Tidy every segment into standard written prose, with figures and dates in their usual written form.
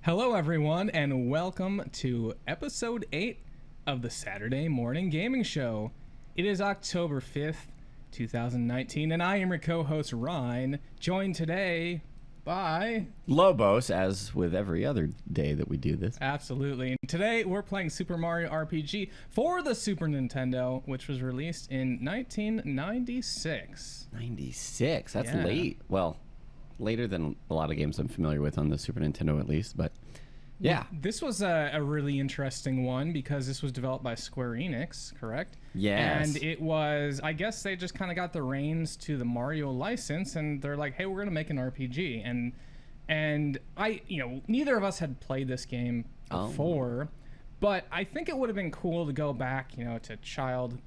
Hello, everyone, and welcome to episode 8 of the Saturday Morning Gaming Show. It is October 5th, 2019, and I am your co-host, Ryan, joined today by... Lobos, as with every other day that we do this. Absolutely. And today, we're playing Super Mario RPG for the Super Nintendo, which was released in 1996. 96? That's Yeah. late. Well, later than a lot of games I'm familiar with on the Super Nintendo, at least, but... Yeah. This was a really interesting one because this was developed by Square Enix, correct? Yes. And it was, I guess they just kind of got the reins to the Mario license and they're like, hey, we're going to make an RPG. And I, neither of us had played this game before, but I think it would have been cool to go back, to child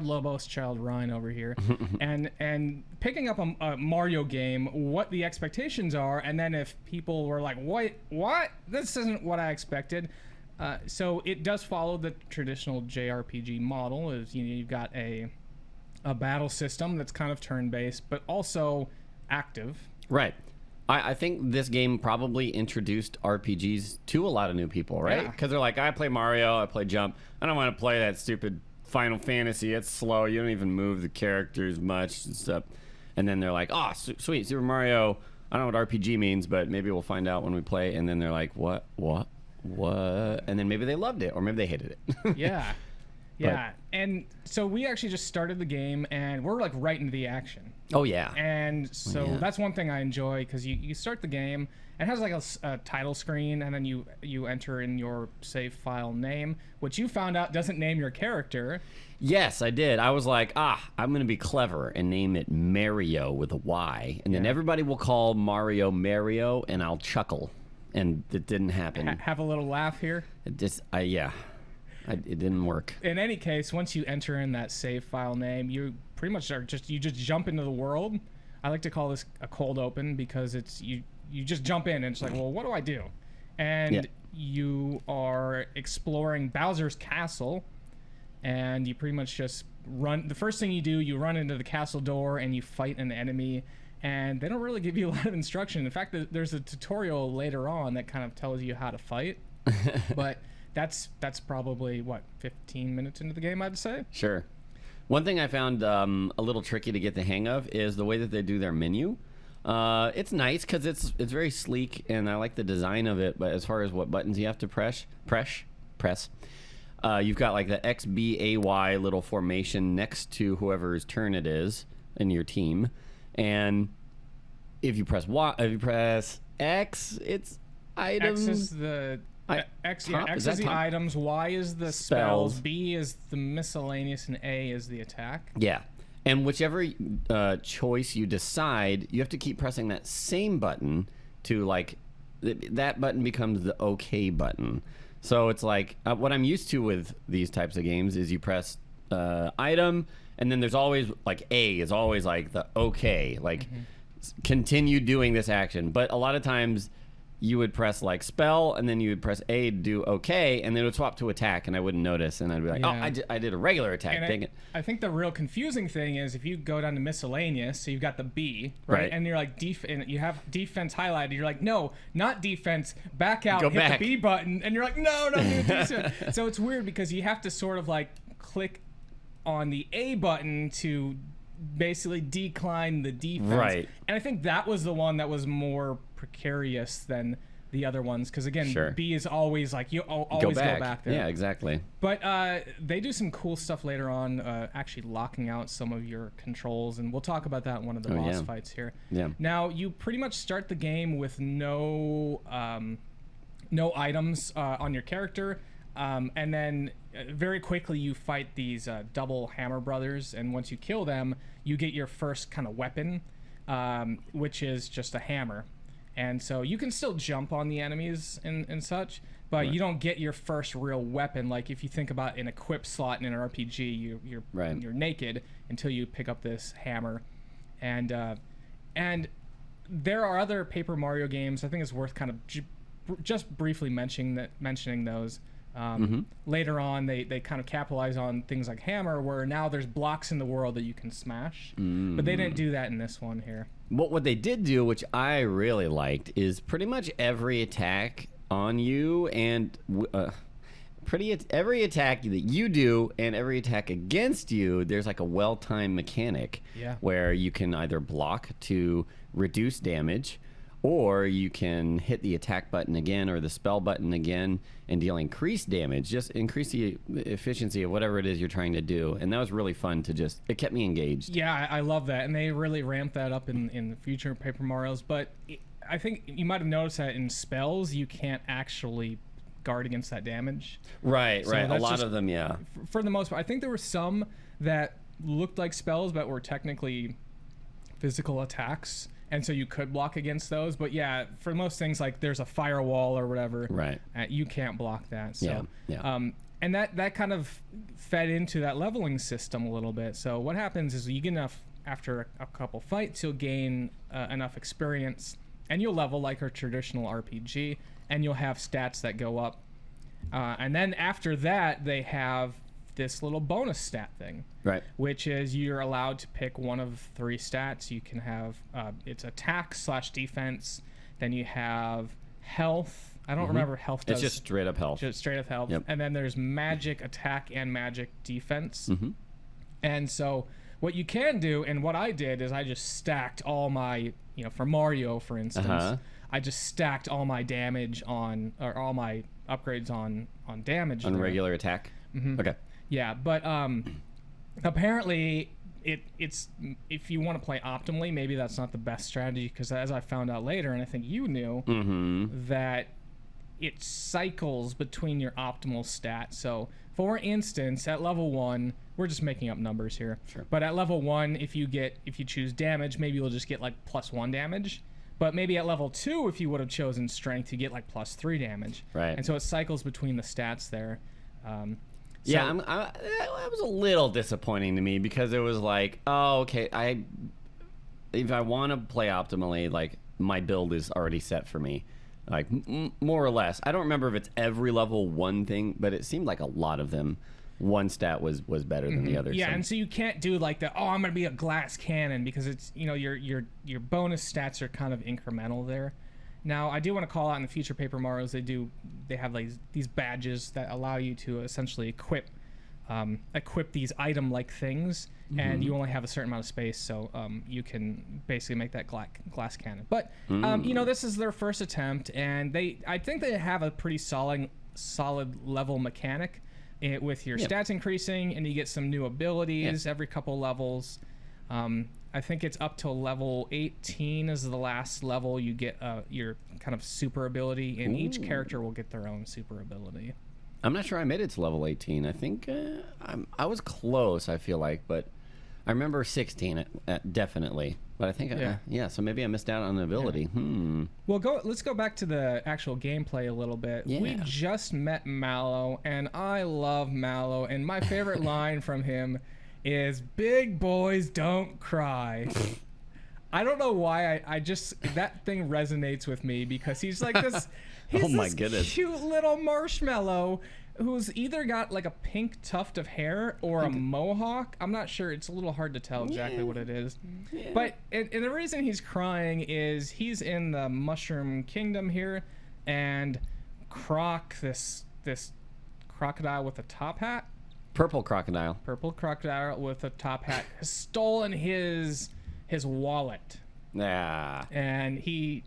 Lobos, child Ryan over here, and picking up a Mario game, what the expectations are, and then if people were like, what? This isn't what I expected. So it does follow the traditional JRPG model. Is you've got a battle system that's kind of turn-based, but also active. Right. I think this game probably introduced RPGs to a lot of new people, right? Because they're like, I play Mario, I play Jump, I don't want to play that stupid Final Fantasy. It's slow. You don't even move the characters much and stuff. And then they're like, oh, sweet, Super Mario. I don't know what RPG means, but maybe we'll find out when we play. And then they're like, what? And then maybe they loved it, or maybe they hated it. Yeah. And so we actually just started the game, and we're like right into the action. Oh, yeah. And so that's one thing I enjoy, because you start the game, and it has like a title screen, and then you enter in your save file name, which you found out doesn't name your character. Yes, I did. I was like, I'm going to be clever and name it Mario with a Y. And then everybody will call Mario Mario, and I'll chuckle. And it didn't happen. Have a little laugh here. It just, it didn't work. In any case, once you enter in that save file name, you pretty much you just jump into the world. I like to call this a cold open because it's you just jump in and it's like, well, what do I do? And you are exploring Bowser's castle, and you pretty much just run. The first thing you do, you run into the castle door and you fight an enemy, and they don't really give you a lot of instruction. In fact, there's a tutorial later on that kind of tells you how to fight, but that's probably 15 minutes into the game, I'd say. Sure. One thing I found a little tricky to get the hang of is the way that they do their menu. It's nice because it's very sleek, and I like the design of it. But as far as what buttons you have to press, you've got like the X, B, A, Y little formation next to whoever's turn it is in your team, and if you press X, it's items. X is the X is the items, Y is the spells, B is the miscellaneous, and A is the attack. Yeah. And whichever choice you decide, you have to keep pressing that same button to, like, that button becomes the OK button. So it's like, what I'm used to with these types of games is you press item, and then there's always, like, A is always, like, the OK, like, continue doing this action. But a lot of times you would press like spell, and then you would press A to do OK, and then it would swap to attack, and I wouldn't notice, and I'd be like, I did a regular attack. Dang it. I think the real confusing thing is if you go down to miscellaneous, so you've got the B, right? And you're like, and you have defense highlighted. You're like, no, not defense. Back out, hit the B button, and you're like, no, do defense. So it's weird because you have to sort of like click on the A button to basically decline the defense. Right. And I think that was the one that was more precarious than the other ones, because again, B is always like you always go back there. Yeah, exactly. But they do some cool stuff later on, actually locking out some of your controls, and we'll talk about that in one of the boss fights here. Yeah. Now you pretty much start the game with no items on your character. And then very quickly you fight these double hammer brothers, and once you kill them, you get your first kind of weapon, which is just a hammer. And so you can still jump on the enemies and such, but you don't get your first real weapon. Like if you think about an equip slot in an RPG, you're naked until you pick up this hammer. And there are other Paper Mario games. I think it's worth kind of just briefly mentioning those. Later on, they kind of capitalize on things like hammer, where now there's blocks in the world that you can smash. But they didn't do that in this one here. What they did do, which I really liked, is pretty much every attack on you, and every attack that you do and every attack against you, there's like a well-timed mechanic where you can either block to reduce damage, or you can hit the attack button again or the spell button again and deal increased damage. Just increase the efficiency of whatever it is you're trying to do. And that was really fun it kept me engaged. Yeah, I love that. And they really ramped that up in the future Paper Marios. But I think you might have noticed that in spells, you can't actually guard against that damage. Right. A lot just, of them, yeah. For the most part. I think there were some that looked like spells but were technically physical attacks. And so you could block against those, but yeah, for most things, like there's a firewall or whatever, right? You can't block that. So, yeah. And that kind of fed into that leveling system a little bit. So what happens is you get enough after a couple fights, you'll gain enough experience, and you'll level like a traditional RPG, and you'll have stats that go up. And then after that, they have this little bonus stat thing, right? Which is you're allowed to pick one of 3 stats. You can have it's attack / defense. Then you have health. I don't remember health. It's just straight up health. Just straight up health. Yep. And then there's magic attack and magic defense. And so what you can do, and what I did is I just stacked all my, for Mario, for instance, I just stacked all my damage or all my upgrades on damage. On regular attack. Okay. Yeah, but apparently it's if you want to play optimally, maybe that's not the best strategy, because as I found out later, and I think you knew, that it cycles between your optimal stats. So, for instance, at level 1, we're just making up numbers here. Sure. But at level 1, if you choose damage, maybe you'll just get like +1 damage. But maybe at level 2, if you would have chosen strength, you get like +3 damage. Right. And so it cycles between the stats there. Yeah, that was a little disappointing to me, because it was like, oh, okay, if I want to play optimally, like, my build is already set for me, like, more or less. I don't remember if it's every level 1 thing, but it seemed like a lot of them, one stat was better than the other. Yeah, and so you can't do like I'm going to be a glass cannon, because it's, your bonus stats are kind of incremental there. Now, I do want to call out in the future Paper Marios, they have like these badges that allow you to essentially equip these item-like things, and you only have a certain amount of space, so you can basically make that glass cannon. But this is their first attempt, and I think they have a pretty solid level mechanic with your stats increasing, and you get some new abilities every couple levels. I think it's up to level 18 is the last level you get your kind of super ability, and each character will get their own super ability. I'm not sure I made it to level 18. I think I was close, I feel like, but I remember 16 definitely. But I think so maybe I missed out on an ability. Well, let's go back to the actual gameplay a little bit. Yeah. We just met Mallow, and I love Mallow, and my favorite line from him is "Big boys don't cry." I don't know why I just that thing resonates with me, because he's like this. He's this cute little marshmallow who's either got like a pink tuft of hair or a mohawk. I'm not sure. It's a little hard to tell exactly what it is. Yeah. But and the reason he's crying is he's in the Mushroom Kingdom here, and Croc, this crocodile with a top hat. Purple crocodile with a top hat has stolen his wallet. Yeah. And he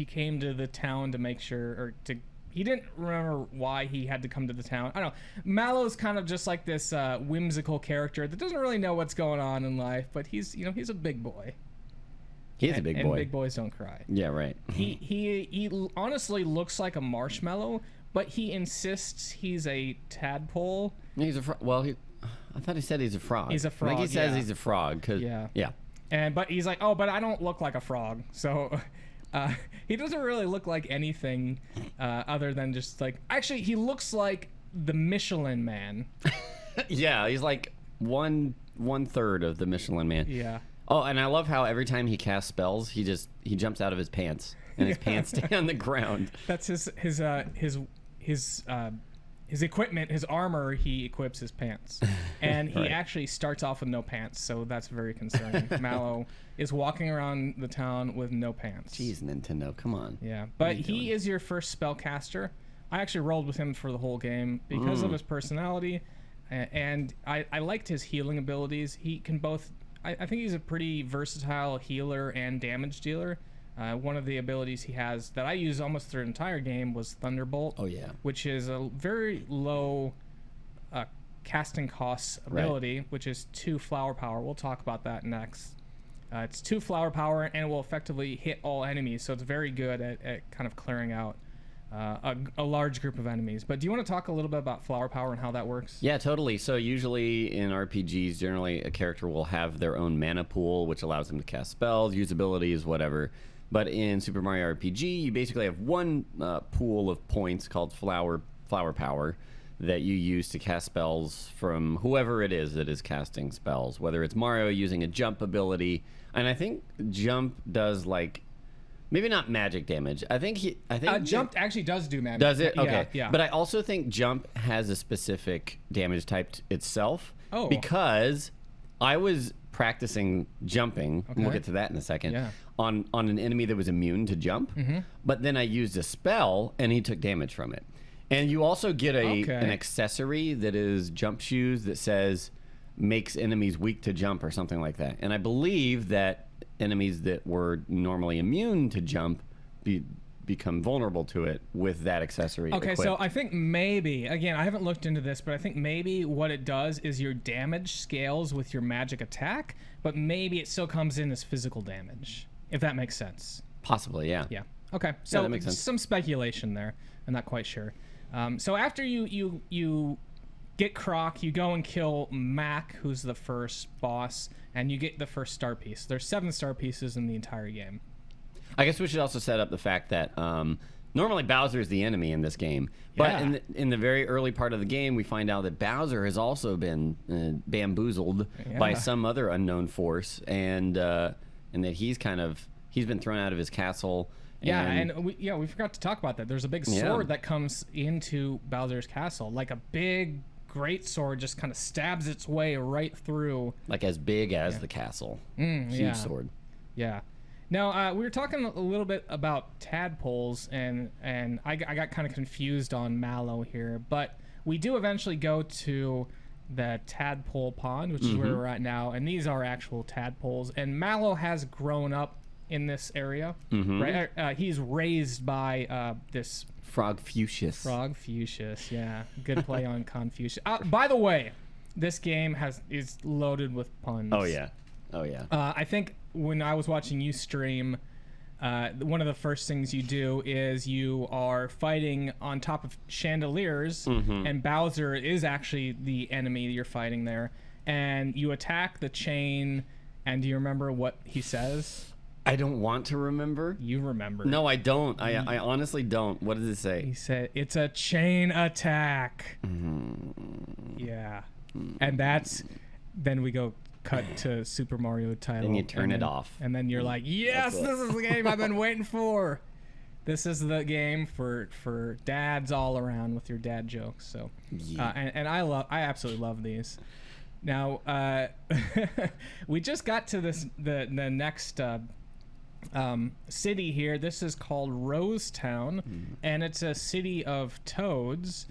came to the town to make sure, he didn't remember why he had to come to the town. I don't know. Mallow's kind of just like this whimsical character that doesn't really know what's going on in life, but he's a big boy. He's a big boy. And big boys don't cry. Yeah, right. He honestly looks like a marshmallow, but he insists he's a tadpole. He's a I thought he said he's a frog. He's a frog. Like he says he's a frog. Yeah. But he's like, but I don't look like a frog. So he doesn't really look like anything other than just like... Actually, he looks like the Michelin Man. Yeah, he's like one third of the Michelin Man. Yeah. Oh, and I love how every time he casts spells, he jumps out of his pants, and his pants stay on the ground. That's his his equipment, his armor, he equips his pants. And he Right. actually starts off with no pants, so that's very concerning. Mallow is walking around the town with no pants. Jeez, Nintendo, come on. Yeah, What are but you he doing? is your first spellcaster. I actually rolled with him for the whole game because of his personality, and I liked his healing abilities. He can both... I think he's a pretty versatile healer and damage dealer. One of the abilities he has that I use almost through the entire game was Thunderbolt. Oh, yeah. Which is a very low casting cost ability, which is 2 flower power. We'll talk about that next. It's 2 flower power, and it will effectively hit all enemies, so it's very good at kind of clearing out a large group of enemies. But do you want to talk a little bit about flower power and how that works? Yeah, totally. So usually in RPGs, generally a character will have their own mana pool, which allows them to cast spells, use abilities, whatever. But in Super Mario RPG, you basically have one pool of points called flower power that you use to cast spells from whoever it is that is casting spells, whether it's Mario using a jump ability. And I think jump does like... Maybe not magic damage. I think Jump actually does do magic. Does it? Okay. Yeah. But I also think jump has a specific damage type itself. Oh. Because I was practicing jumping, and we'll Okay. get to that in a second, Yeah. on an enemy that was immune to jump. But then I used a spell, and he took damage from it. And you also get an accessory that is jump shoes that says makes enemies weak to jump or something like that. And I believe that enemies that were normally immune to jump become vulnerable to it with that accessory Okay, equipped. so I think maybe, again, I haven't looked into this, but I think maybe what it does is your damage scales with your magic attack, but maybe it still comes in as physical damage, if that makes sense. Possibly, yeah. Yeah. Okay, so that makes sense. some speculation there. I'm not quite sure. So after you get Croc, you go and kill Mac, who's the first boss, and you get the first star piece. There's 7 star pieces in the entire game. I guess we should also set up the fact that normally Bowser is the enemy in this game, but Yeah. in the very early part of the game, we find out that Bowser has also been bamboozled by some other unknown force, and that he's been thrown out of his castle. Yeah, and we forgot to talk about that. There's a big sword that comes into Bowser's castle, like a big great sword just kind of stabs its way right through. Like as big as the castle. Huge sword. Yeah. Now, we were talking a little bit about tadpoles, and I got kind of confused on Mallow here, but we do eventually go to the tadpole pond, which is where we're at now, and these are actual tadpoles, and Mallow has grown up in this area, right? He's raised by this Frogfucius. Frogfucius, yeah. Good play on Confucius. By the way, this game is loaded with puns. Oh, yeah. Oh, yeah. I think when I was watching you stream, one of the first things you do is you are fighting on top of chandeliers, and Bowser is actually the enemy you're fighting there. And you attack the chain, and do you remember what he says? I don't want to remember. You remember. No, I don't. I honestly don't. What does it say? He said, it's a chain attack. Yeah. And then we go cut to Super Mario title. And you turn it off. And then you're like, yes, this is the game I've been waiting for. This is the game for dads all around with your dad jokes. So, and I absolutely love these. Now, we just got to the next city here. This is called Rosetown, and it's a city of toads,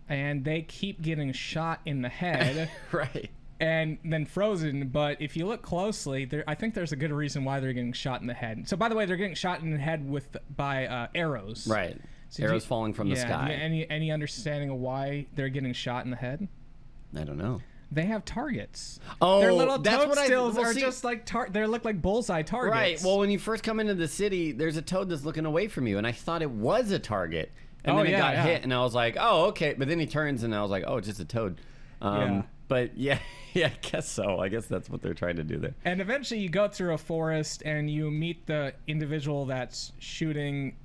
and they keep getting shot in the head. Right. And then frozen, but if you look closely, I think there's a good reason why they're getting shot in the head. So, by the way, they're getting shot in the head by arrows. Right. So Arrows falling from the sky. Any understanding of why they're getting shot in the head? I don't know. They have targets. Oh, their little that's what toadstools well, are see- just like they look like bullseye targets. Right. Well, when you first come into the city, there's a toad that's looking away from you, and I thought it was a target. And then it got hit, and I was like, oh, okay. But then he turns, and I was like, oh, it's just a toad. But yeah, I guess so. I guess that's what they're trying to do there. And eventually you go through a forest, and you meet the individual that's shooting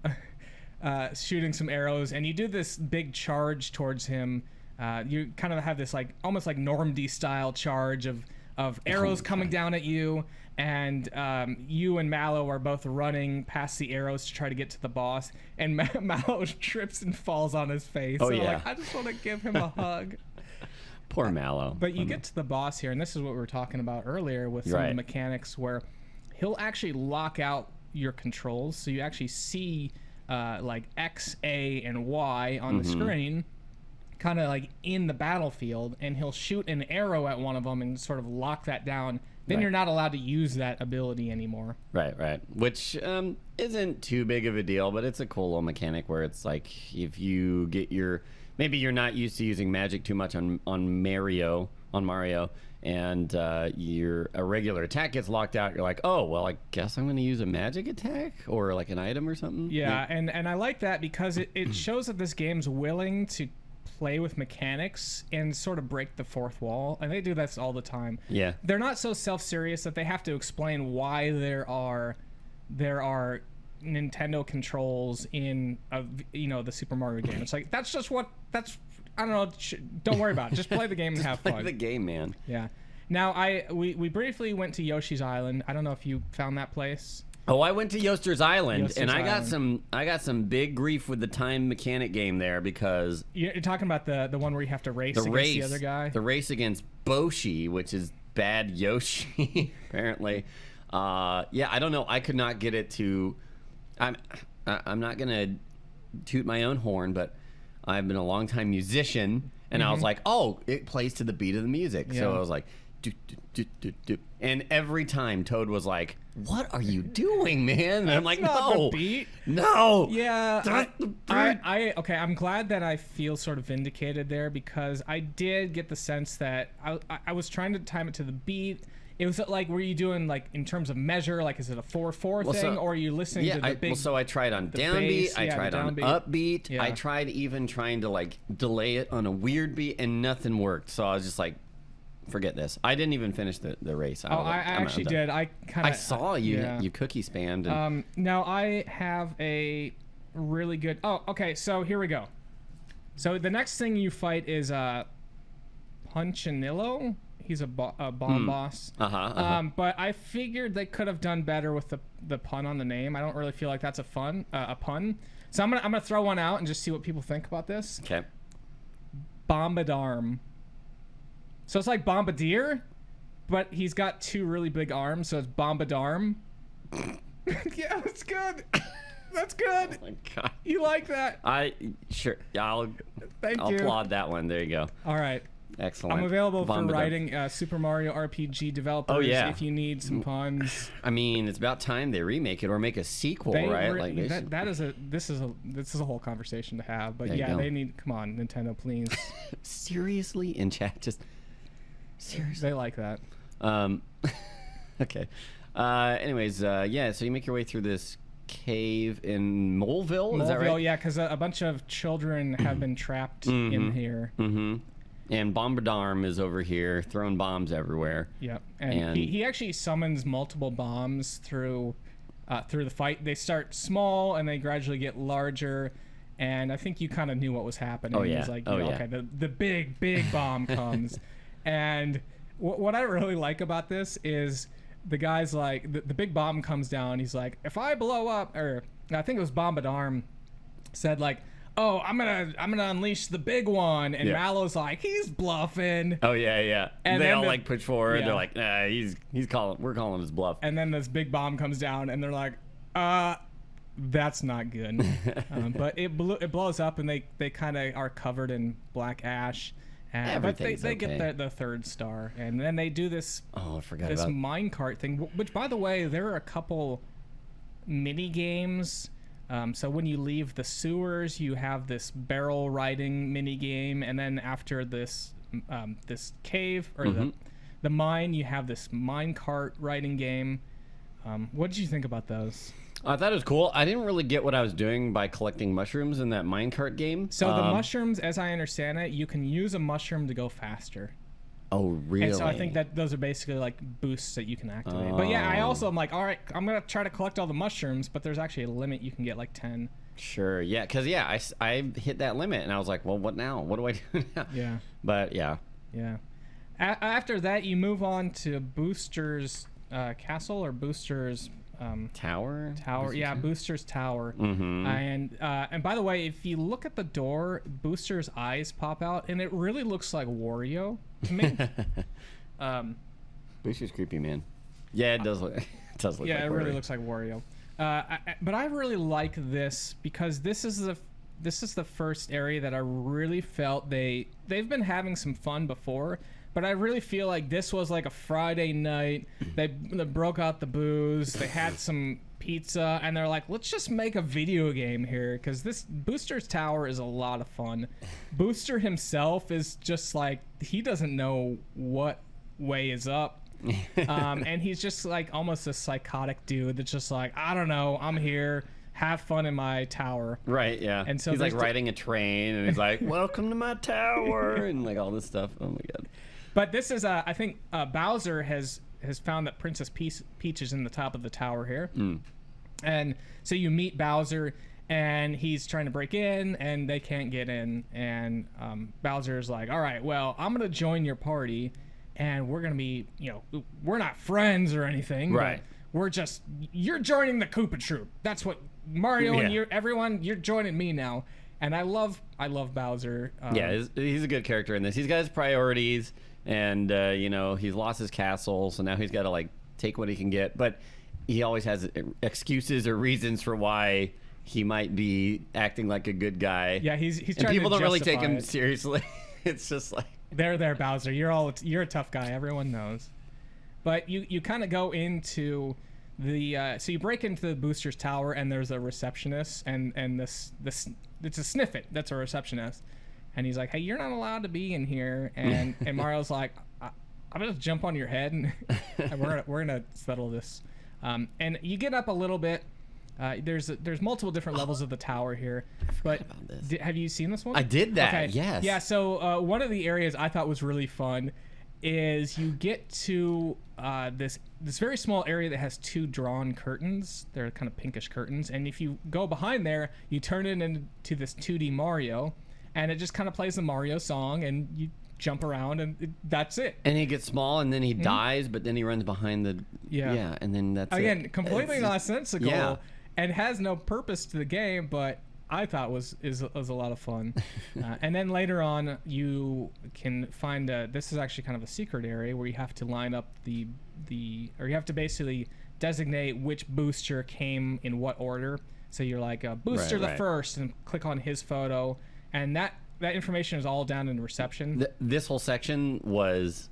some arrows, and you do this big charge towards him. You kind of have this like almost like Normandy style charge of of arrows coming down at you, and you and Mallow are both running past the arrows to try to get to the boss, and Mallow trips and falls on his face. Oh, so yeah. like, I just want to give him a hug. Poor Mallow. But you get to the boss here, and this is what we were talking about earlier with some of the mechanics where he'll actually lock out your controls, so you actually see like X, A, and Y on the screen, kind of like in the battlefield, and he'll shoot an arrow at one of them and sort of lock that down. Then you're not allowed to use that ability anymore. Right. Which isn't too big of a deal, but it's a cool little mechanic where it's like if you get your... Maybe you're not used to using magic too much on Mario, and your a regular attack gets locked out. You're like, oh, well, I guess I'm going to use a magic attack or like an item or something. Yeah. And I like that because it shows that this game's willing to play with mechanics and sort of break the fourth wall, and they do this all the time. Yeah, they're not so self-serious that they have to explain why there are Nintendo controls in the Super Mario game. It's like that's I don't know, don't worry about it. Just play the game and have fun. Play the game, man. Yeah. Now we briefly went to Yoshi's Island. I don't know if you found that place. Oh, I went to Yoster's Island, Yoster's and I Island. got some big grief with the time mechanic game there because You're talking about the one where you have to race against the other guy. The race against Boshi, which is bad Yoshi, apparently. Yeah, I don't know. I could not get it to. I'm not gonna toot my own horn, but I've been a longtime musician, and I was like, oh, it plays to the beat of the music. Yeah. So I was like, do, do, do, do, do. And every time Toad was like, what are you doing, man? And I'm like, no, beat. No. Yeah. Okay, I'm glad that I feel sort of vindicated there because I did get the sense that I was trying to time it to the beat. It was like, were you doing like in terms of measure, like is it a 4/4 thing, or are you listening to the big? Well, so I tried on downbeat, I tried on upbeat, yeah. I tried even trying to like delay it on a weird beat, and nothing worked. So I was just like, forget this. I didn't even finish the race. I actually did. I saw you. Yeah. You cookie spammed. And... now I have a really good. Oh, okay. So here we go. So the next thing you fight is Punchinillo. He's a bomb boss. But I figured they could have done better with the pun on the name. I don't really feel like that's a pun. So I'm gonna throw one out and just see what people think about this. Okay. Bombardarm. So it's like Bombardier, but he's got two really big arms, so it's Bombardarm. Yeah, that's good. That's good. Oh my God. You like that? Sure. I'll applaud that one. There you go. All right. Excellent. I'm available for writing Super Mario RPG developers. Oh, yeah. If you need some puns. I mean, it's about time they remake it or make a sequel, right? Like this is a whole conversation to have. But yeah, they need. Come on, Nintendo, please. Seriously, in chat, just seriously. They like that. Okay. Anyways, yeah. So you make your way through this cave in Moleville. Is that right? Yeah, because a bunch of children have been trapped in here. Mm-hmm. And Bombardarm is over here throwing bombs everywhere. Yep. And he actually summons multiple bombs through the fight. They start small and they gradually get larger. And I think you kind of knew what was happening. Oh, yeah. He was like, okay, the big bomb comes. And what I really like about this is the guy's like, the big bomb comes down. He's like, if I blow up, or I think it was Bombardarm said like, oh, I'm gonna unleash the big one, and Mallow's like, he's bluffing. Oh yeah. And they all like push forward. Yeah. They're like, nah, we're calling his bluff. And then this big bomb comes down, and they're like, that's not good. But it blows up, and they kind of are covered in black ash. But they get the third star, and then they do this. Oh, I forgot this about minecart thing. Which, by the way, there are a couple mini games. So when you leave the sewers, you have this barrel riding mini game, and then after this cave or the mine, you have this minecart riding game. What did you think about those? I thought it was cool. I didn't really get what I was doing by collecting mushrooms in that minecart game. So the mushrooms, as I understand it, you can use a mushroom to go faster. Oh, really? And so I think that those are basically like boosts that you can activate. But yeah, I also am like, all right, I'm going to try to collect all the mushrooms, but there's actually a limit. You can get like 10. Sure, yeah, because I hit that limit, and I was like, well, what now? What do I do now? Yeah. But yeah. Yeah. After that, you move on to Booster's castle or Booster's Tower. Yeah, Booster's tower. And by the way, if you look at the door, Booster's eyes pop out, and it really looks like Wario to me. Booster's creepy, man. Yeah, it does look. It does look. Yeah, like it Wario. really looks like Wario. But I really like this because this is the first area that I really felt they've been having some fun before. But I really feel like this was like a Friday night. They broke out the booze. They had some pizza, and they're like, let's just make a video game here because this Booster's Tower is a lot of fun. Booster himself is just like, he doesn't know what way is up. And he's just like almost a psychotic dude that's just like, I don't know, I'm here. Have fun in my tower. Right, yeah. And so he's like riding a train, and he's like, welcome to my tower, and like all this stuff. Oh my god. But this is, I think Bowser has found that Princess Peach is in the top of the tower here. And so you meet Bowser, and he's trying to break in, and they can't get in. And Bowser's like, all right, well, I'm going to join your party, and we're going to be, we're not friends or anything. Right. But you're joining the Koopa Troop. That's what Mario and everyone, you're joining me now. And I love Bowser. Yeah, he's a good character in this. He's got his priorities. And, he's lost his castle, so now he's got to, like, take what he can get. But he always has excuses or reasons for why he might be acting like a good guy. Yeah, he's trying to And people don't really take him it. seriously. It's just like... There, Bowser. You're a tough guy. Everyone knows. But you kind of go into the... so you break into the Booster's Tower, and there's a receptionist, and this it's a Sniffit that's a receptionist. And he's like, hey, you're not allowed to be in here. And Mario's like, I'm going to jump on your head, and we're gonna settle this. And you get up a little bit. There's multiple different levels of the tower here. But have you seen this one? I did that, okay. yes. Yeah, so one of the areas I thought was really fun is you get to this very small area that has two drawn curtains. They're kind of pinkish curtains. And if you go behind there, you turn it into this 2D Mario. And it just kind of plays the Mario song, and you jump around, and that's it. And he gets small, and then he dies, but then he runs behind the... Yeah, and then that's Again, completely nonsensical, Yeah. and has no purpose to the game, but I thought was a lot of fun. And then later on, you can find this is actually kind of a secret area where you have to line up or you have to basically designate which booster came in what order. So you're like, Booster the first, and click on his photo. And that information is all down in reception. This whole section was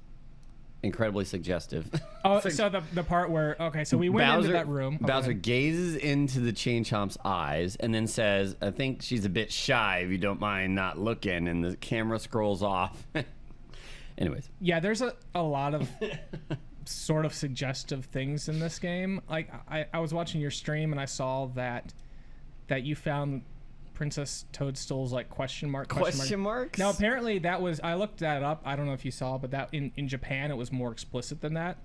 incredibly suggestive. Oh, so the part where, so we went into that room. Bowser gazes into the Chain Chomp's eyes and then says, I think she's a bit shy if you don't mind not looking. And the camera scrolls off. Anyways. Yeah, there's a lot of sort of suggestive things in this game. Like, I was watching your stream, and I saw that you found Princess Toadstool's like question marks. Now apparently that was, I looked that up, I don't know if you saw, but that in Japan it was more explicit than that.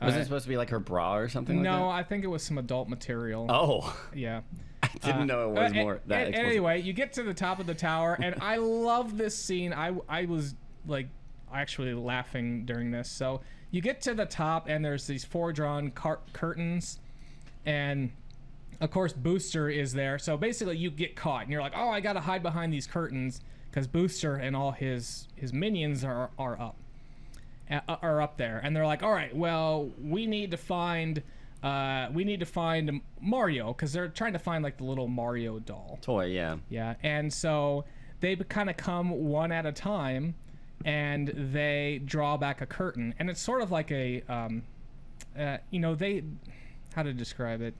Was it supposed to be like her bra or something like that? No, I think it was some adult material. Oh. Yeah. I didn't know it was more that explicit. Anyway, you get to the top of the tower, and I love this scene. I was like actually laughing during this. So you get to the top, and there's these 4 drawn curtains, and of course Booster is there. So basically you get caught, and you're like, oh, I gotta hide behind these curtains because Booster and all his minions are up there, and they're like, all right, well, we need to find Mario, because they're trying to find like the little Mario doll toy. Yeah. And so they kind of come one at a time, and they draw back a curtain, and it's sort of like a how to describe it.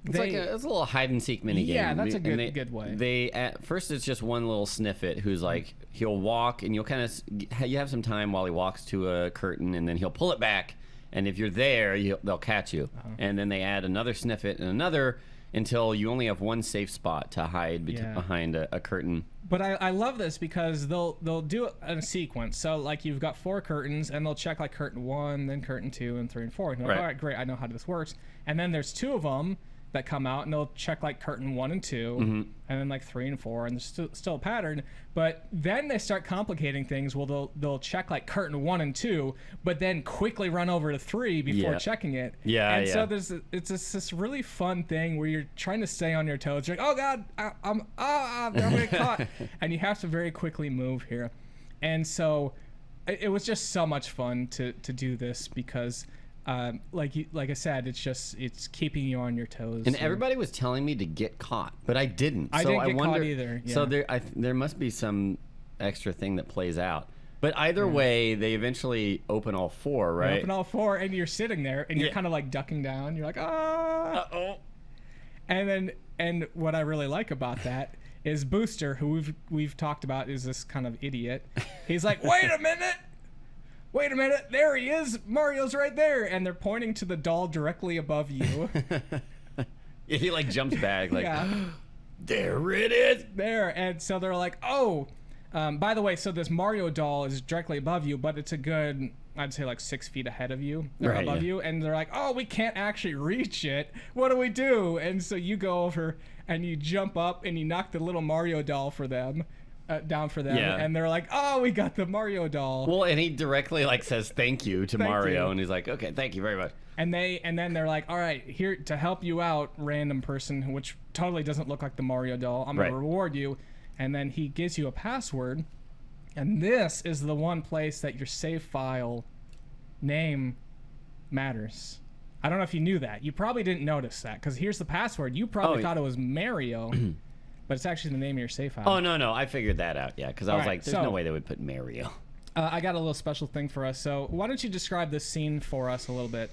It's a little hide and seek mini game. Yeah, that's a good way. They at first it's just one little Sniffit who's like, he'll walk, and you'll kind of you have some time while he walks to a curtain, and then he'll pull it back, and if you're there, they'll catch you. And then they add another Sniffit and another until you only have one safe spot to hide behind a curtain. But I love this because they'll do it in a sequence. So like you've got 4 curtains, and they'll check like curtain 1, then curtain 2, and 3 and 4. And you're like, all right, great, I know how this works. And then there's 2 of them. that come out, and they'll check like curtain 1 and 2, and then like 3 and 4, and there's still a pattern. But then they start complicating things. Well, they'll check like curtain 1 and 2, but then quickly run over to 3 before checking it. And so it's this really fun thing where you're trying to stay on your toes. You're like, oh god, I'm gonna get caught, and you have to very quickly move here. And so it was just so much fun to do this because. Like I said, it's keeping you on your toes. And everybody was telling me to get caught, but I didn't. I didn't get caught either. Yeah. So there must be some extra thing that plays out. But either way, they eventually open all 4, right? They open all 4, and you're sitting there, and you're kind of like ducking down. You're like, ah. Uh-oh. And what I really like about that is Booster, who we've talked about, is this kind of idiot. He's like, wait a minute, there he is. Mario's right there. And they're pointing to the doll directly above you. He like jumps back like, there it is. There. And so they're like, oh, by the way, so this Mario doll is directly above you, but it's a good, I'd say like 6 feet ahead of you, or above you. And they're like, oh, we can't actually reach it. What do we do? And so you go over and you jump up and you knock the little Mario doll for them. Down for them, and they're like, "Oh, we got the Mario doll." Well, and he directly like says thank you to Mario, and he's like, "Okay, thank you very much." And then they're like, "All right, here to help you out, random person, which totally doesn't look like the Mario doll. I'm gonna reward you." And then he gives you a password, and this is the one place that your save file name matters. I don't know if you knew that. You probably didn't notice that because here's the password. You probably thought it was Mario. But it's actually the name of your save file. Oh, no. I figured that out, because I was like, there's no way they would put Mario. I got a little special thing for us. So why don't you describe this scene for us a little bit?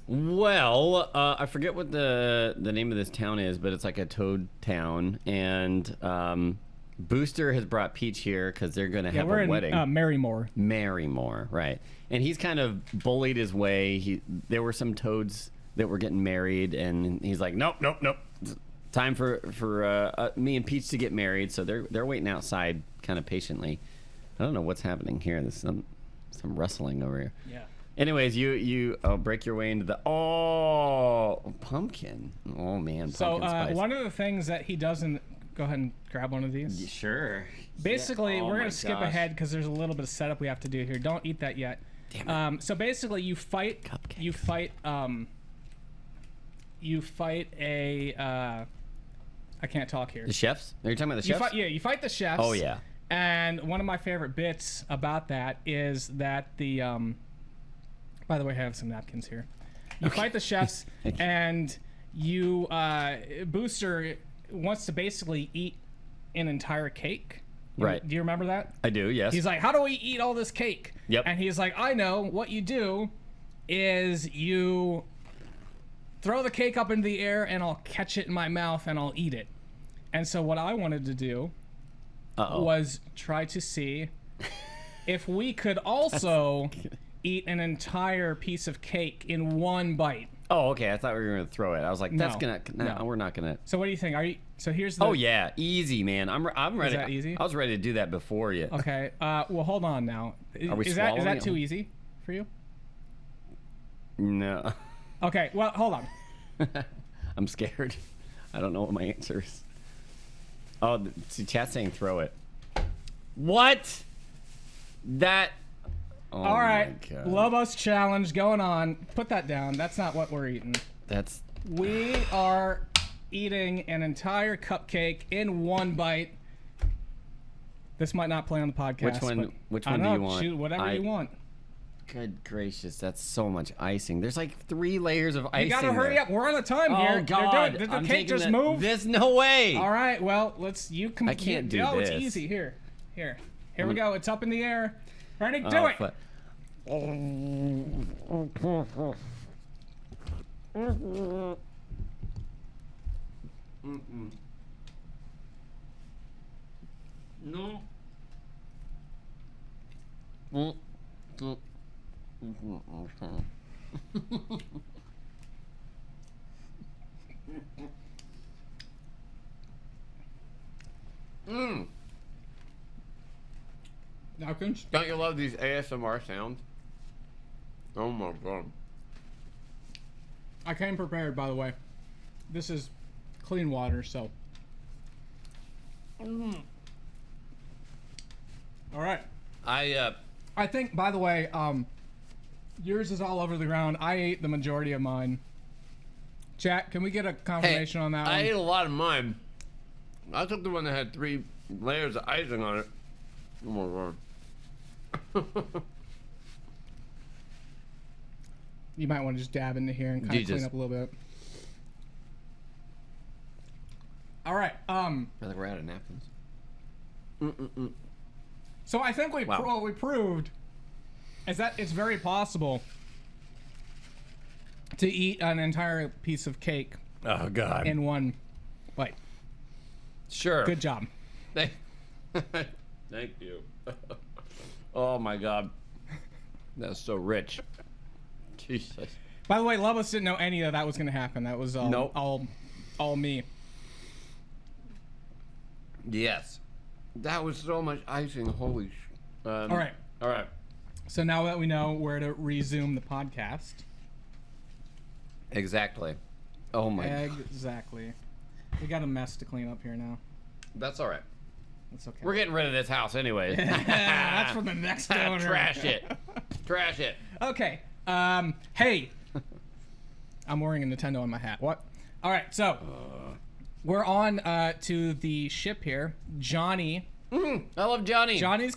Well, I forget what the name of this town is, but it's like a toad town. And Booster has brought Peach here because they're going to have a wedding. Marrymore, right. And he's kind of bullied his way. There were some toads that were getting married, and he's like, nope. Time for me and Peach to get married, so they're waiting outside kind of patiently. I don't know what's happening here. There's some rustling over here. Yeah. Anyways, you break your way into the pumpkin. Oh man, pumpkin spice. One of the things that he doesn't go ahead and grab one of these. Sure. Basically, we're gonna skip ahead because there's a little bit of setup we have to do here. Don't eat that yet. Damn it. So basically, you fight a. I can't talk here. The chefs? Are you talking about the chefs? You fight the chefs. Oh yeah. And one of my favorite bits about that is that the by the way, I have some napkins here. You fight the chefs, and you Booster wants to basically eat an entire cake. Right. Do you remember that? I do, yes. He's like, how do we eat all this cake? Yep. And he's like, I know. What you do is you throw the cake up into the air, and I'll catch it in my mouth, and I'll eat it. And so what I wanted to do was try to see if we could also eat an entire piece of cake in one bite. Oh, okay. I thought we were gonna throw it. I was like, we're not gonna. So what do you think? So here's the. Oh yeah, easy, man. I'm ready. Is that easy? I was ready to do that before you. Okay. Well, hold on now. Is that too easy for you? No. Okay. Well, hold on. I'm scared. I don't know what my answer is. Oh, see, chat's saying throw it. What? That. Oh all right, Lobos challenge going on. Put that down. That's not what we're eating. We are eating an entire cupcake in one bite. This might not play on the podcast. Which one do you want? Shoot, whatever you want. Good gracious, that's so much icing. There's like 3 layers of icing. You gotta hurry up. We're on the time here. Oh God! Did the cake just move? There's no way. All right. Well, I can't do this. It's easy. Here we go. It's up in the air. Ready? Do it. No. Napkins? Don't you love these ASMR sounds? Oh my God. I came prepared, by the way. This is clean water, so. All right. I think, by the way, yours is all over the ground. I ate the majority of mine. Chat, can we get a confirmation on that one? I ate a lot of mine. I took the one that had 3 layers of icing on it. Oh my god. You might want to just dab into here and kind of clean up a little bit. All right. I think we're out of napkins. So I think what we proved is that it's very possible to eat an entire piece of cake. Oh god. In one bite. Sure. Good job. Thank you. Oh my god. That's so rich. Jesus. By the way, Lobos didn't know any of that was going to happen. That was all me. Yes. That was so much icing. Holy sh. All right. All right. So now that we know where to resume the podcast. Exactly. Oh my god. Exactly. We got a mess to clean up here now. That's all right. That's okay. We're getting rid of this house anyways. That's for the next owner. Trash it. Trash it. Okay. Hey. I'm wearing a Nintendo on my hat. What? All right. So we're on to the ship here. Johnny. I love Johnny. Johnny's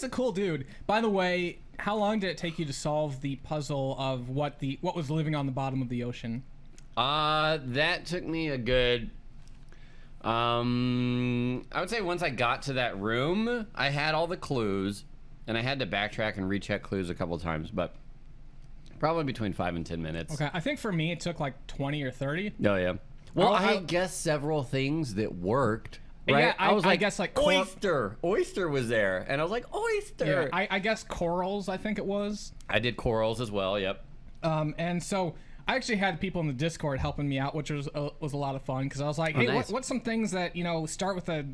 a cool dude. By the way, how long did it take you to solve the puzzle of what was living on the bottom of the ocean? That took me a good. I would say once I got to that room, I had all the clues, and I had to backtrack and recheck clues a couple times, but probably between 5 and 10 minutes. Okay, I think for me it took like 20 or 30. Oh yeah. Well, I guessed several things that worked. Right? Yeah, I guess like oyster was there, and I was like oyster. Yeah, I guess corals. I think it was. I did corals as well. Yep. And so I actually had people in the Discord helping me out, which was a lot of fun because I was like, hey, nice. what's some things that start with a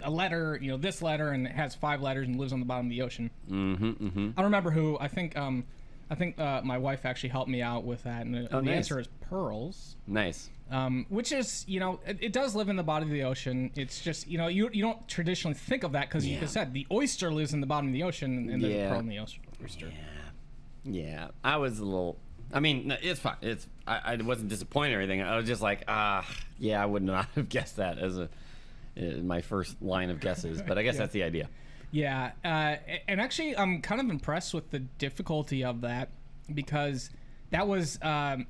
letter, this letter, and it has 5 letters and lives on the bottom of the ocean. I don't remember who. I think my wife actually helped me out with that, and the answer is pearls. Nice. Which is, it does live in the bottom of the ocean. It's just, you don't traditionally think of that because, like I said, the oyster lives in the bottom of the ocean, and there's a pearl in the oyster. Yeah. I was a little. I mean, it's fine. I wasn't disappointed or anything. I was just like, yeah, I would not have guessed that as my first line of guesses. But I guess that's the idea. Yeah, and actually, I'm kind of impressed with the difficulty of that because that was, that's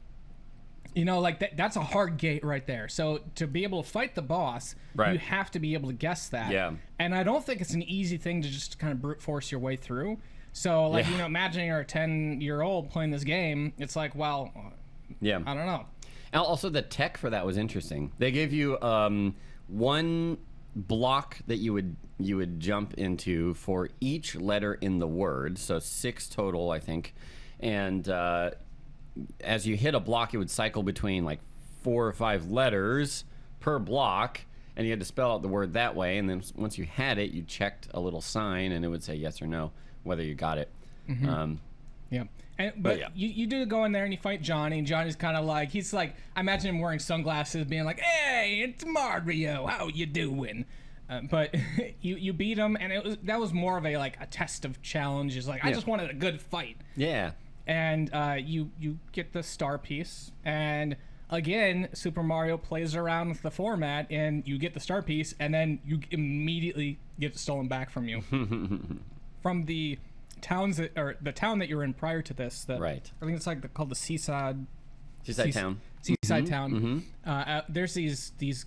a hard gate right there. So to be able to fight the boss, you have to be able to guess that. Yeah. And I don't think it's an easy thing to just kind of brute force your way through. So, imagine you're a 10-year-old playing this game. It's like, well, I don't know. And also, the tech for that was interesting. They gave you one block that you would jump into for each letter in the word, so 6 total, I think. And as you hit a block, it would cycle between like 4 or 5 letters per block, and you had to spell out the word that way. And then once you had it, you checked a little sign, and it would say yes or no, whether you got it. Yeah. But you do go in there and you fight Johnny, and Johnny's kind of like, I imagine him wearing sunglasses being like, hey, it's Mario, how you doing? But you beat him, and that was more of a test of challenge. It's like, I just wanted a good fight. Yeah. And you get the star piece, and again, Super Mario plays around with the format, and you get the star piece, and then you immediately get it stolen back from you. From the towns the town that you were in prior to this. I think it's called the Seaside Town. Seaside Town. There's these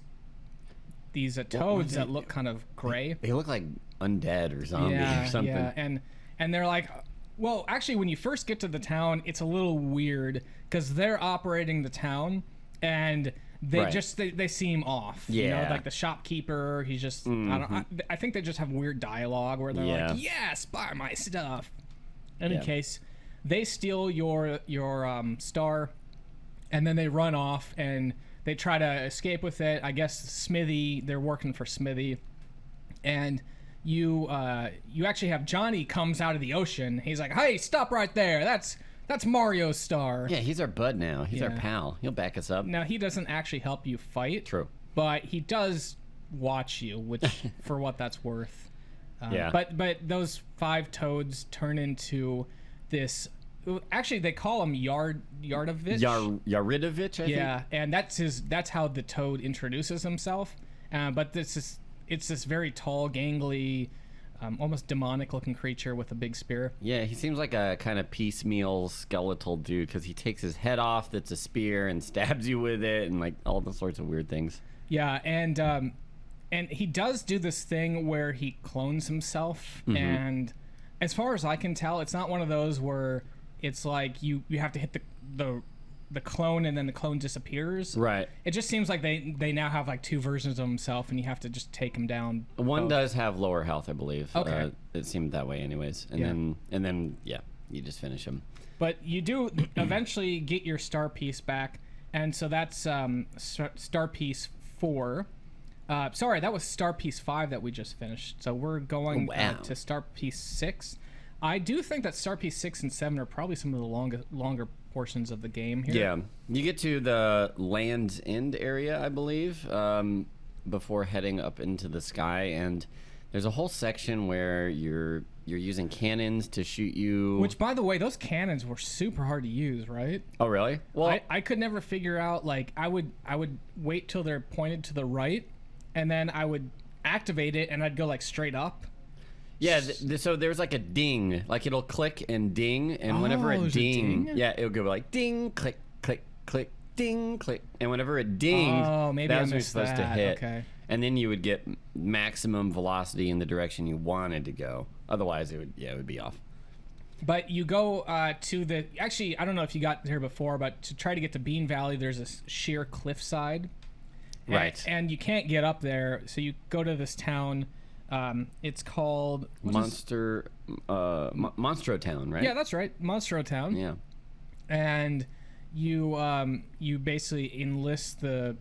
toads that look kind of gray. They look like undead or zombie or something. Yeah, and they're like, well, actually, when you first get to the town, it's a little weird because they're operating the town, and they they seem off. Yeah. Like the shopkeeper, he's just I think they just have weird dialogue where they're like, yes, buy my stuff. In any case, they steal your star, and then they run off and they try to escape with it. I guess Smithy, they're working for Smithy, and you actually have Johnny comes out of the ocean. He's like, hey, stop right there. That's That's Mario's star. Yeah, he's our bud now. He's our Yeah. pal. He'll back us up. Now, he doesn't actually help you fight. True. But he does watch you, which, for what that's worth. Yeah. But those 5 toads turn into this... Actually, they call him Yardovich. Yaridovich, I think. Yeah, and that's how the toad introduces himself. But it's this very tall, gangly, almost demonic-looking creature with a big spear. Yeah, he seems like a kind of piecemeal skeletal dude because he takes his head off that's a spear and stabs you with it and like all the sorts of weird things. Yeah, and he does do this thing where he clones himself, and as far as I can tell, it's not one of those where it's like you have to hit the clone and then the clone disappears. Right. It just seems like they now have like 2 versions of himself, and you have to just take him down. One does have lower health, I believe. Okay. It seemed that way anyways. And then you just finish him. But you do eventually get your star piece back, and so that's star piece 4. Sorry, that was star piece 5 that we just finished. So we're going to star piece 6. I do think that star piece 6 and 7 are probably some of the longer portions of the game here. Yeah, you get to the Land's End area, I believe, before heading up into the sky, and there's a whole section where you're using cannons to shoot you. Which, by the way, those cannons were super hard to use, right? Oh, really? Well, I could never figure out, like, I would wait till they're pointed to the right, and then I would activate it, and I'd go, like, straight up. yeah, so there's like a ding, like it'll click and ding, and whenever it there's a ding, ding? yeah, it'll go like ding, click, click, click, ding, click, and whenever it dings, maybe that's I when you're missed supposed to that. hit. Okay. And then you would get maximum velocity in the direction you wanted to go. Otherwise, it would be off. But you go to the... Actually, I don't know if you got here before, but to try to get to Bean Valley, there's a sheer cliffside. Right. And you can't get up there, so you go to this town. It's called... Monstro Town, right? Yeah, that's right. Monstro Town. Yeah. And you basically enlist the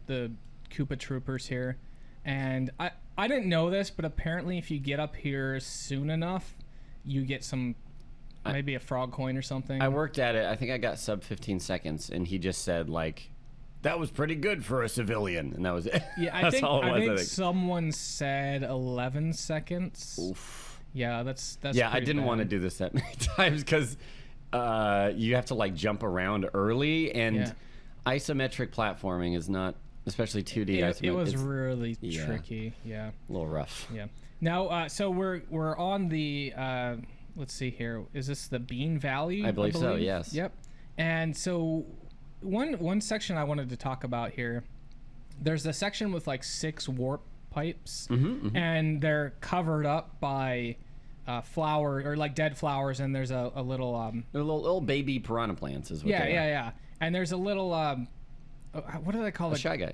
Koopa Troopers here. And I didn't know this, but apparently if you get up here soon enough, you get some... maybe a frog coin or something. I worked at it. I think I got sub 15 seconds, and he just said, like, that was pretty good for a civilian, and that was it. Yeah, I think someone said 11 seconds. Oof. Yeah, that's yeah, I pretty didn't bad. want to do this that many times because you have to, like, jump around early, and isometric platforming is not, especially 2D isometric. It was really tricky, yeah. A little rough. Yeah. Now, so we're on the... let's see here. Is this the Bean Valley? I believe so, yes. Yep. And so one section I wanted to talk about here, there's a section with like 6 warp pipes, and they're covered up by flower or like dead flowers, and there's a little They're little baby piranha plants is what they are. yeah. And there's a little what do they call it? A shy guy.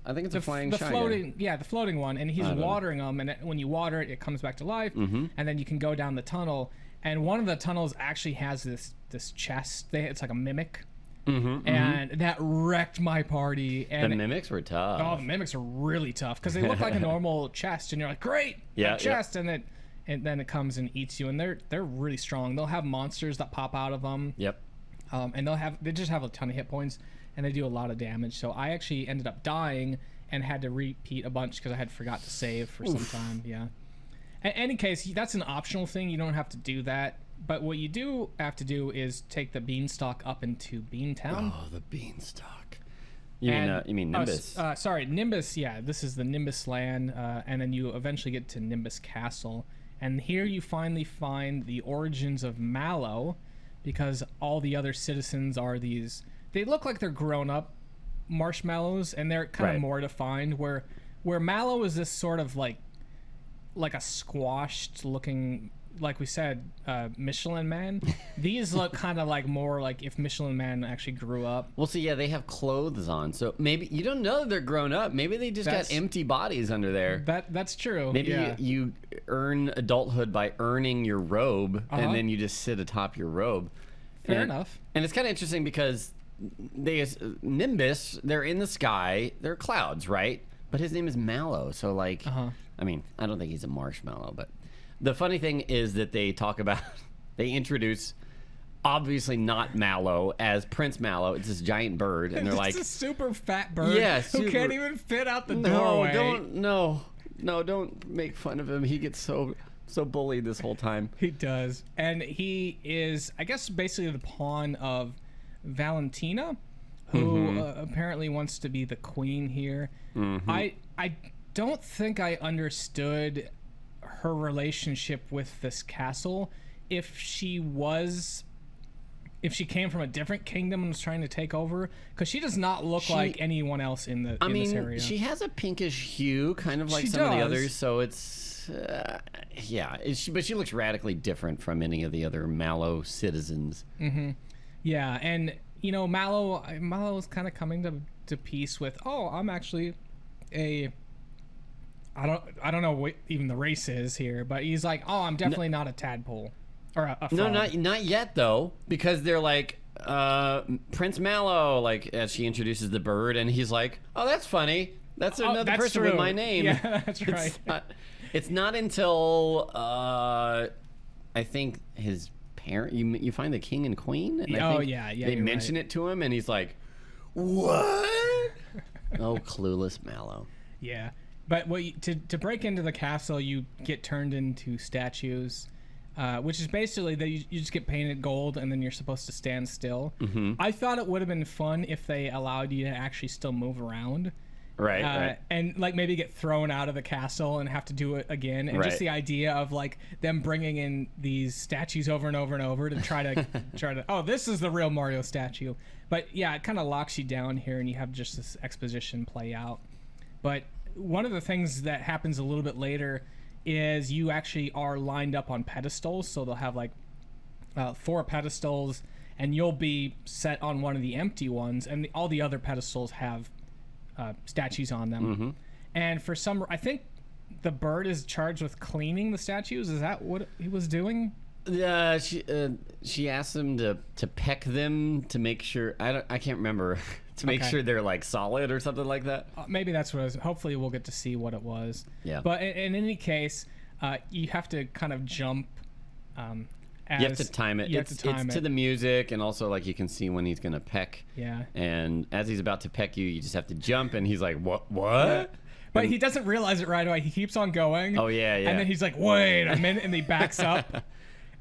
I think it's a flying the shy floating, guy. Yeah, the floating one, and he's watering them, and when you water it, it comes back to life, and then you can go down the tunnel, and one of the tunnels actually has this chest. It's like a mimic, and that wrecked my party. And The mimics were tough. oh, the mimics are really tough because they look like a normal chest, and you're like, great, Yeah, a chest, and then it comes and eats you, and they're really strong. They'll have monsters that pop out of them. Yep. And they just have a ton of hit points, and they do a lot of damage. So I actually ended up dying and had to repeat a bunch because I had forgot to save for some time. Yeah. In any case, that's an optional thing. You don't have to do that. But what you do have to do is take the beanstalk up into Beantown. Oh, the beanstalk. You mean Nimbus? Sorry, Nimbus. Yeah, this is the Nimbus land, and then you eventually get to Nimbus Castle, and here you finally find the origins of Mallow, because all the other citizens are these. They look like they're grown-up marshmallows, and they're kind of more defined. Where Mallow is this sort of like a squashed-looking, like we said, Michelin Man. These look kind of like more like if Michelin Man actually grew up. Well, see, yeah, they have clothes on, so maybe you don't know they're grown up. Maybe they just got empty bodies under there. That's true. Maybe you earn adulthood by earning your robe, and then you just sit atop your robe. Fair enough. And it's kind of interesting because Nimbus, they're in the sky, they're clouds, right? But his name is Mallow, so like, I mean, I don't think he's a marshmallow, but the funny thing is that they talk about, they introduce obviously not Mallow as Prince Mallow. It's this giant bird, and they're like, it's a super fat bird who can't even fit out the doorway. Don't make fun of him. He gets so bullied this whole time. He does, and he is, I guess, basically the pawn of Valentina, who apparently wants to be the queen here. I don't think I understood her relationship with this castle. If she came from a different kingdom and was trying to take over, because she does not look like anyone else in this area. She has a pinkish hue, kind of like some of the others. So it's but she looks radically different from any of the other Mallow citizens. Yeah, and Mallow is kind of coming to peace with, I'm actually I don't know what even the race is here, but he's like, I'm definitely not a tadpole or a frog. No, not yet though, because they're like Prince Mallow, like as she introduces the bird, and he's like, that's funny. That's another person with my name. Yeah, that's right. It's not until I think his parent. You find the king and queen. And I think they mention it to him, and he's like, "What?" Oh, clueless Mallow. Yeah, but to break into the castle, you get turned into statues, which is basically that you just get painted gold, and then you're supposed to stand still. I thought it would have been fun if they allowed you to actually still move around. Right. And like maybe get thrown out of the castle and have to do it again, and just the idea of like them bringing in these statues over and over and over to try to this is the real Mario statue. But yeah, it kind of locks you down here, and you have just this exposition play out. But one of the things that happens a little bit later is you actually are lined up on pedestals, so they'll have like 4 pedestals, and you'll be set on one of the empty ones, and all the other pedestals have statues on them. And for I think the bird is charged with cleaning the statues. Is that what he was doing? She asked him to peck them to make sure. I can't remember. To make sure they're like solid or something like that. Maybe that's what it was. Hopefully we'll get to see what it was. Yeah. But in any case, you have to kind of jump. You have to time it. It's to the music, and also like you can see when he's gonna peck. Yeah. And as he's about to peck you, you just have to jump, and he's like, "What? Yeah. But he doesn't realize it right away. He keeps on going. Oh yeah. And then he's like, "Wait a minute," and he backs up.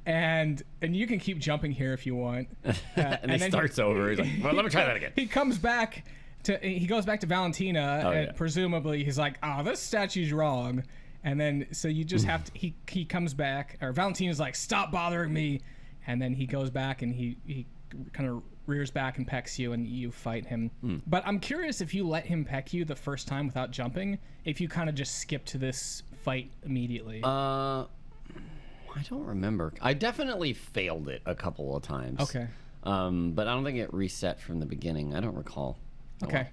And you can keep jumping here if you want. And he starts over. He's like, well, let me try that again. He goes back to Valentina, and presumably he's like, this statue's wrong. And then so you just have to. He comes back, or Valentina's like, stop bothering me. And then he goes back and he kind of rears back and pecks you, and you fight him. But I'm curious if you let him peck you the first time without jumping, if you kind of just skip to this fight immediately. I don't remember. I definitely failed it a couple of times. Okay. But I don't think it reset from the beginning. I don't recall. Okay.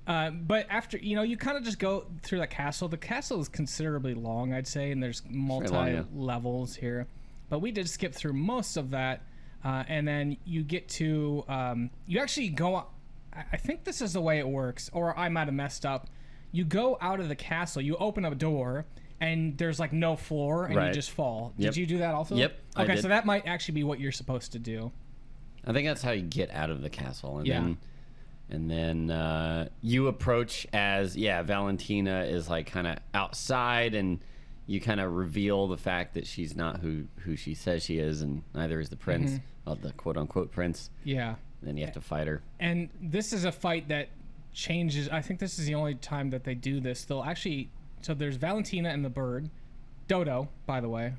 But after, you kind of just go through the castle. The castle is considerably long, I'd say, and there's multi-levels here. But we did skip through most of that. And then you get to, you actually go, I think this is the way it works, or I might have messed up. You go out of the castle, you open a door, and there's like no floor, and you just fall. Did you do that also? Yep. Okay, so that might actually be what you're supposed to do. I think that's how you get out of the castle, and then you approach as Valentina is like kind of outside, and you kind of reveal the fact that she's not who she says she is, and neither is the prince, the quote unquote prince. Yeah. And then you have to fight her. And this is a fight that changes. I think this is the only time that they do this. They'll actually. So there's Valentina and the bird, Dodo, by the way.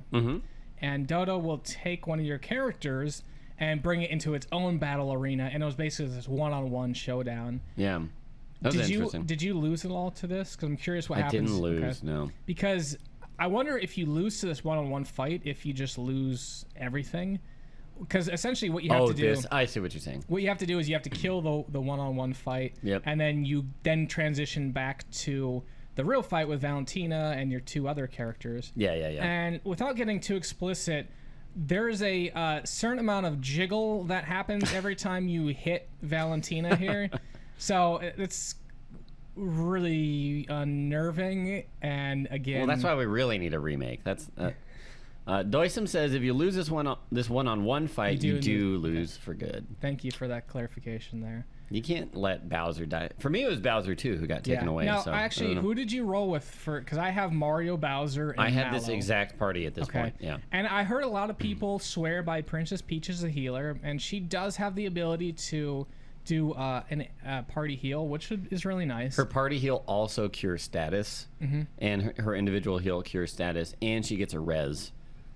And Dodo will take one of your characters and bring it into its own battle arena, and it was basically this one-on-one showdown. Yeah, that was interesting. Did you lose it all to this? Because I'm curious what happens. I didn't lose, no. Because I wonder if you lose to this one-on-one fight, if you just lose everything. Because essentially what you have to do... I see what you're saying. What you have to do is you have to kill the one-on-one fight, and then you transition back to the real fight with Valentina and your 2 other characters. Yeah. And without getting too explicit, there's a certain amount of jiggle that happens every time you hit Valentina here. So it's really unnerving, and again... Well, that's why we really need a remake. Doisum says if you lose this one-on-one fight, you do lose for good. Thank you for that clarification there. You can't let Bowser die. For me, it was Bowser too who got taken away. Now, so, actually, who did you roll with for? Because I have Mario, Bowser, and I had Mallow. this exact party at this point. Yeah. And I heard a lot of people swear by Princess Peach as a healer, and she does have the ability to do a party heal, which is really nice. Her party heal also cures status, and her individual heal cures status, and she gets a res.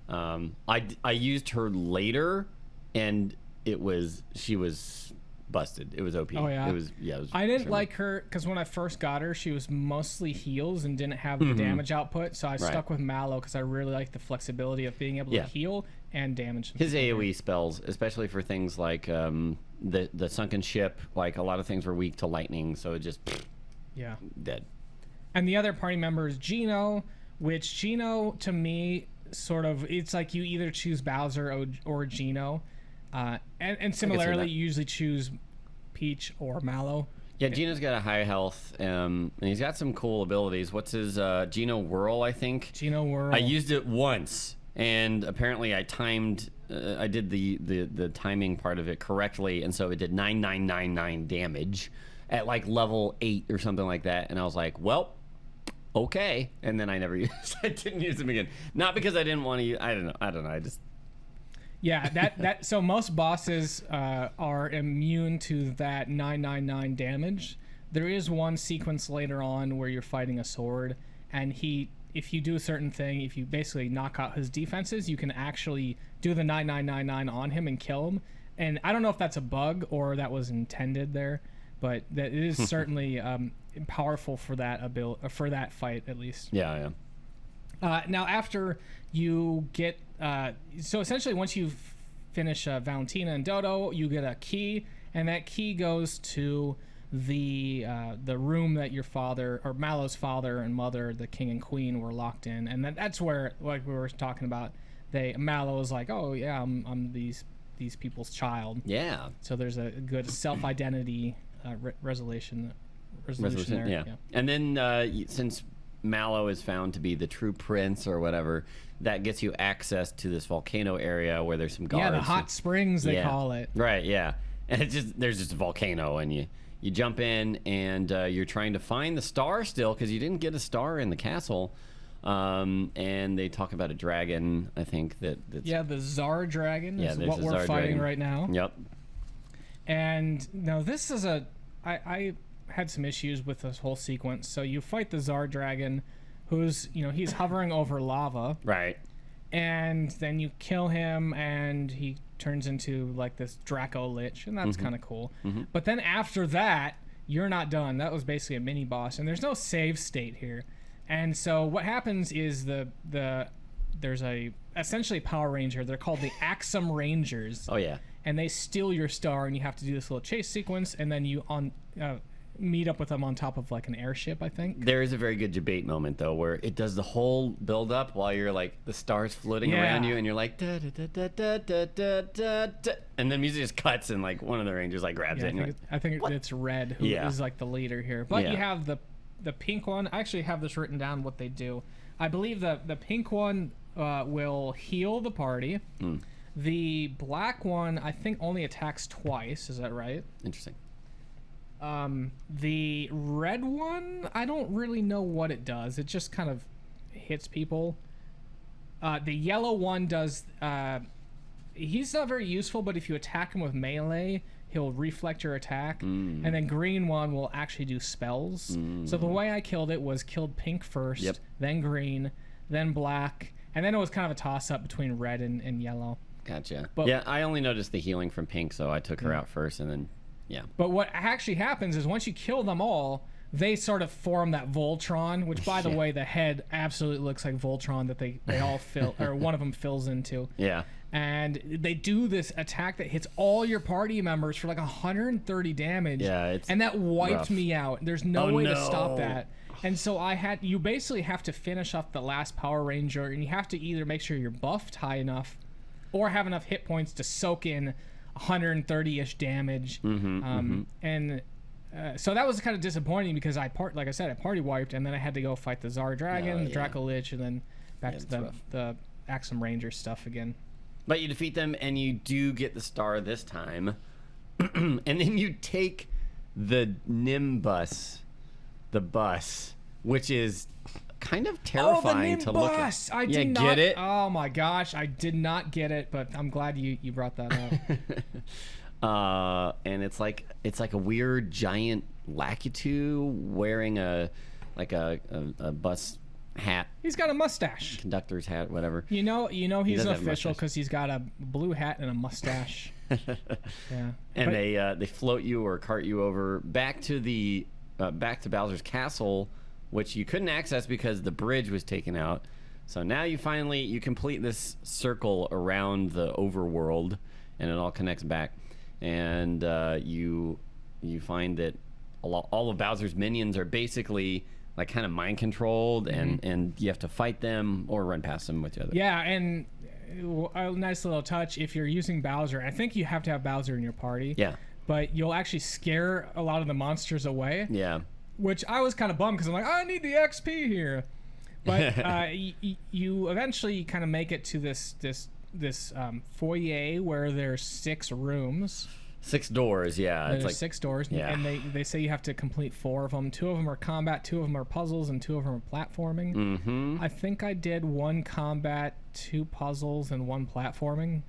I used her later, and she was busted. It was OP. Oh yeah. It was I didn't like her because when I first got her, she was mostly heals and didn't have the damage output. So I stuck with Mallow because I really like the flexibility of being able to heal and damage. His AOE spells, especially for things like the sunken ship, like a lot of things were weak to lightning, so it just dead. And the other party member is Geno, which Geno to me sort of it's like you either choose Bowser or Geno. And similarly, you usually choose Peach or Mallow. Yeah, Geno's got a high health, and he's got some cool abilities. What's his Geno Whirl, I think? Geno Whirl. I used it once, and apparently I timed. I did the timing part of it correctly, and so it did 9999 damage at like level 8 or something like that. And I was like, well, okay. And then I didn't use them again. Not because I didn't want to use. I don't know. I just. Yeah, so most bosses are immune to that 999 damage. There is one sequence later on where you're fighting a sword, and if you do a certain thing, if you basically knock out his defenses, you can actually do the 9999 on him and kill him. And I don't know if that's a bug or that was intended there, but that it is certainly powerful for that fight at least. Yeah. Now after you get so essentially once you finish Valentina and Dodo, you get a key, and that key goes to the room that your father or Mallow's father and mother, the king and queen, were locked in, and that's where, like we were talking about, Mallow was like, oh yeah, I'm these people's child. Yeah. So there's a good self-identity resolution there. Yeah. And then since Mallow is found to be the true prince or whatever, that gets you access to this volcano area where there's some guards. Yeah, the hot springs they call it. Right, yeah. And there's just a volcano, and you jump in, and you're trying to find the star still because you didn't get a star in the castle. And they talk about a dragon, I think that's the Czar dragon is what we're fighting right now. Yep. And now this is I had some issues with this whole sequence. So you fight the Czar dragon, who's he's hovering over lava, right? And then you kill him, and he turns into like this Draco Lich, and that's kind of cool. But then after that, you're not done. That was basically a mini boss, and there's no save state here. And so what happens is there's essentially Power Ranger. They're called the Axum Rangers. Oh yeah. And they steal your star, and you have to do this little chase sequence, and then you meet up with them on top of like an airship, I think. There is a very good debate moment though, where it does the whole build up while you're like the stars floating around you, and you're like da, da, da, da, da, da, da, da, da, and then music just cuts, and like one of the Rangers like grabs it. I think it's Red who is like the leader here, but you have the pink one. I actually have this written down what they do. I believe the pink one will heal the party. The black one, I think, only attacks twice. Is that right? Interesting. The red one, I don't really know what it does. It just kind of hits people. The yellow one does... he's not very useful, but if you attack him with melee, he'll reflect your attack. And then green one will actually do spells. So the way I killed it was killed pink first, then green, then black, and then it was kind of a toss-up between red and yellow. Gotcha. But, yeah, I only noticed the healing from pink, so I took her out first, and then... Yeah. But what actually happens is once you kill them all, they sort of form that Voltron, which, by the way, the head absolutely looks like Voltron that they all fill, or one of them fills into. Yeah. And they do this attack that hits all your party members for like 130 damage. Yeah, and that wiped me out. There's no way to stop that. And so you basically have to finish off the last Power Ranger, and you have to either make sure you're buffed high enough or have enough hit points to soak in 130-ish damage. And so that was kind of disappointing because like I said, I party wiped, and then I had to go fight the Czar Dragon, the Draco Lich, and then back to the Axum Ranger stuff again. But you defeat them, and you do get the star this time. And then you take the Nimbus, the bus, which is kind of terrifying to look at. I did not get it. Oh my gosh, I did not get it, but I'm glad you brought that up. And it's like a weird giant Lakitu wearing a bus hat. He's got a mustache. Conductor's hat, whatever. You know he's official because he's got a blue hat and a mustache. Yeah. And they float you or cart you over back to Bowser's castle, which you couldn't access because the bridge was taken out. So now you complete this circle around the overworld, and it all connects back. And you find that all of Bowser's minions are basically like kind of mind controlled, and you have to fight them or run past them with each other. Yeah, and a nice little touch if you're using Bowser. I think you have to have Bowser in your party. Yeah. But you'll actually scare a lot of the monsters away. Yeah. Which I was kind of bummed because I'm like, I need the XP here. But you eventually kind of make it to this foyer where there's 6 rooms. 6 doors, yeah. There's like 6 doors, yeah. And they say you have to complete 4 of them. 2 of them are combat, 2 of them are puzzles, and 2 of them are platforming. Mm-hmm. I think I did 1 combat, 2 puzzles, and 1 platforming.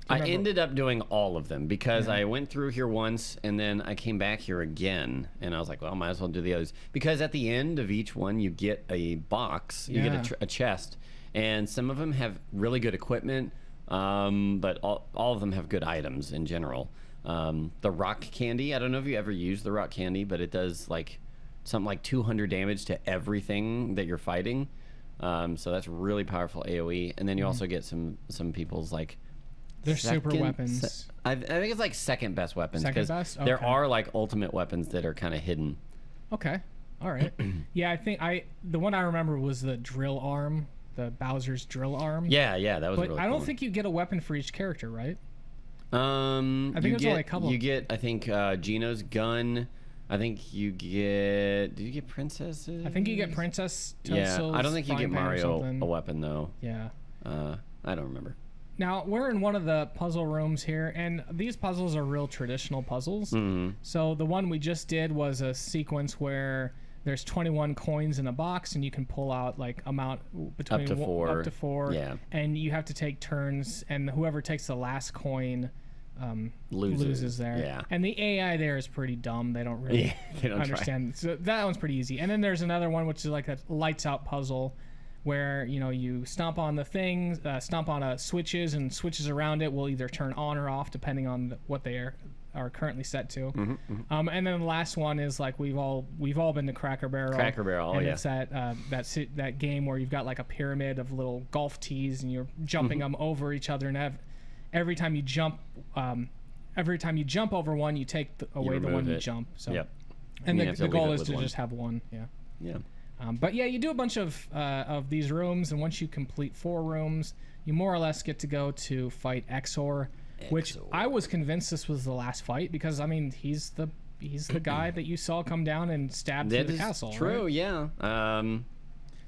I ended up doing all of them because I went through here once and then I came back here again, and I was like, well, I might as well do the others, because at the end of each one you get a box, you get a chest, and some of them have really good equipment, but all of them have good items in general. The rock candy, I don't know if you ever used the rock candy, but it does like something like 200 damage to everything that you're fighting, so that's really powerful AoE. And then you also get some people's like they're super weapons. I think it's like second best weapons, because there are like ultimate weapons that are kind of hidden. Okay, all right. Yeah, I think the one I remember was the drill arm, the Bowser's drill arm. Yeah, that was. But really I don't cool. think you get a weapon for each character, right? I think it's only a couple. You get, I think, Geno's gun. I think you get. Did you get princesses? I think you get Princess Toadstool's I don't think you get Mario a weapon though. Yeah. I don't remember. Now, we're in one of the puzzle rooms here, and these puzzles are real traditional puzzles. Mm-hmm. So the one we just did was a sequence where there's 21 coins in a box, and you can pull out like amount between up to 4. Yeah. And you have to take turns, and whoever takes the last coin loses there. Yeah. And the AI there is pretty dumb. They don't really understand. So that one's pretty easy. And then there's another one which is like a lights out puzzle, where you stomp on the things, stomp on switches, and switches around it will either turn on or off depending on what they are currently set to. Mm-hmm, mm-hmm. And then the last one is like we've all been to Cracker Barrel. Cracker Barrel, and yeah. It's that game where you've got like a pyramid of little golf tees, and you're jumping them over each other, and every time you jump over one, you take away the one you jump. So, yep. And the goal is to just have one. Yeah. Yeah. But yeah, you do a bunch of these rooms, and once you complete 4 rooms, you more or less get to go to fight Exor, which I was convinced this was the last fight, because I mean he's the guy that you saw come down and stab through the castle. True, right? Yeah.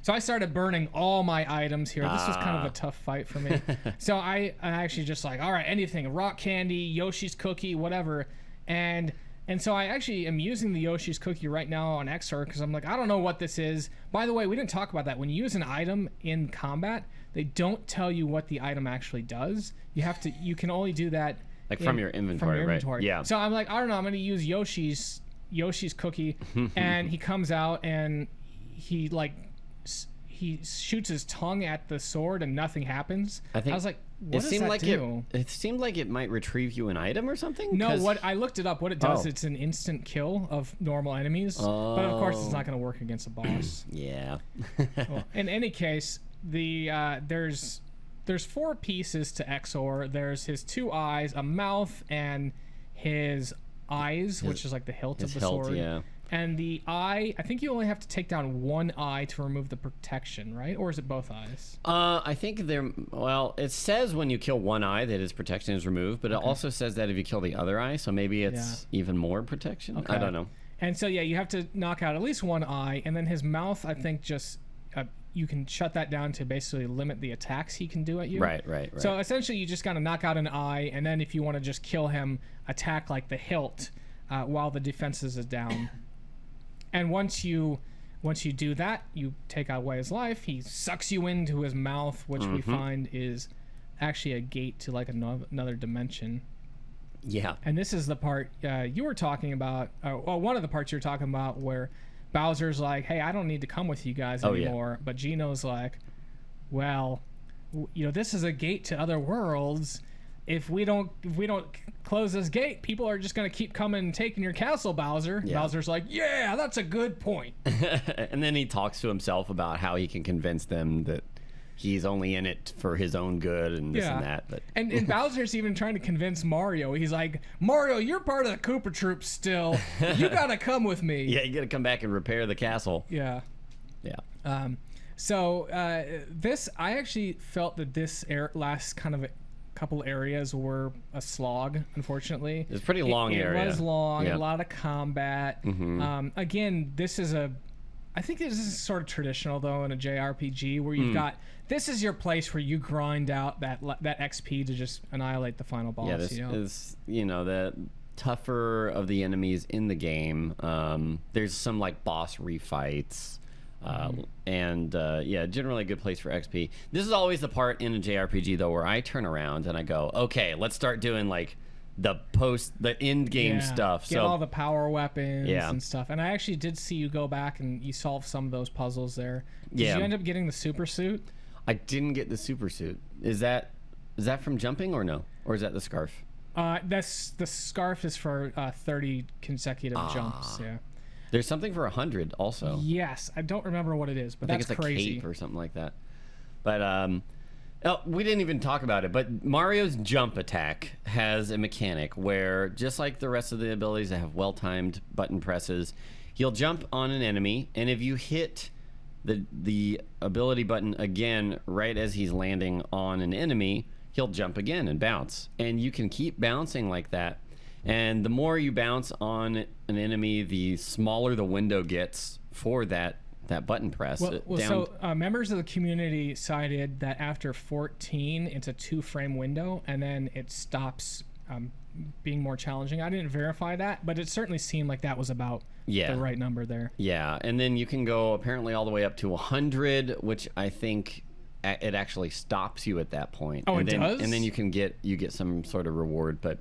So I started burning all my items here. This was kind of a tough fight for me. So I actually just like, all right, anything, rock candy, Yoshi's cookie, whatever, and so I actually am using the Yoshi's cookie right now on Exor because I'm like, I don't know what this is. By the way, we didn't talk about that. When you use an item in combat, they don't tell you what the item actually does. You can only do that like from your inventory, right? Yeah. So I'm like, I don't know. I'm going to use Yoshi's cookie, and he comes out and he shoots his tongue at the sword and nothing happens. I was like, what does that do? It seemed like it might retrieve you an item or something. No, what I looked it up. What it does, it's an instant kill of normal enemies. But of course, it's not going to work against a boss. Yeah. Well, in any case, there's 4 pieces to Exor. There's his 2 eyes, a mouth, and his eyes, which is like the hilt of the sword. Yeah. And the eye, I think you only have to take down 1 eye to remove the protection, right? Or is it both eyes? I think it says when you kill 1 eye that his protection is removed, but it also says that if you kill the other eye, so maybe it's even more protection. Okay. I don't know. And so, yeah, you have to knock out at least 1 eye, and then his mouth, I think, just you can shut that down to basically limit the attacks he can do at you. Right. So essentially, you just gotta knock out an eye, and then if you want to just kill him, attack like the hilt while the defenses is down. And once you do that, you take away his life. He sucks you into his mouth, which we find is actually a gate to like another dimension. Yeah. And this is the part you were talking about. Well, one of the parts you were talking about where Bowser's like, "Hey, I don't need to come with you guys anymore." But Geno's like, "Well, this is a gate to other worlds. If we don't close this gate, people are just gonna keep coming and taking your castle, Bowser." Yeah. Bowser's like, "Yeah, that's a good point." And then he talks to himself about how he can convince them that he's only in it for his own good and this and that. But and Bowser's even trying to convince Mario. He's like, "Mario, you're part of the Koopa Troop still. You gotta come with me." yeah, you gotta come back and repair the castle. Yeah. So this, I actually felt that this last kind of couple areas were a slog, unfortunately. It's a pretty long area. It was long, a lot of combat. Again, I think this is sort of traditional, though, in a JRPG, where you've got, this is your place where you grind out that XP to just annihilate the final boss. Yeah, this is, the tougher of the enemies in the game. There's some, like, boss refights. Generally a good place for XP. This is always the part in a JRPG, though, where I turn around and I go, okay, let's start doing, like, the end game stuff. Get all the power weapons and stuff. And I actually did see you go back and you solve some of those puzzles there. Did you end up getting the super suit? I didn't get the super suit. Is that from jumping or no? Or is that the scarf? The scarf is for 30 consecutive jumps. Yeah. There's something for 100 also. Yes, I don't remember what it is, but that's crazy. I think it's a cape or something like that. But we didn't even talk about it, but Mario's jump attack has a mechanic where, just like the rest of the abilities that have well-timed button presses, he'll jump on an enemy, and if you hit the ability button again right as he's landing on an enemy, he'll jump again and bounce. And you can keep bouncing like that. And the more you bounce on an enemy, the smaller the window gets for that button press. So members of the community cited that after 14, it's a 2-frame window, and then it stops being more challenging. I didn't verify that, but it certainly seemed like that was about the right number there. Yeah, and then you can go apparently all the way up to 100, which I think it actually stops you at that point. Oh, it does? And then you get some sort of reward, but...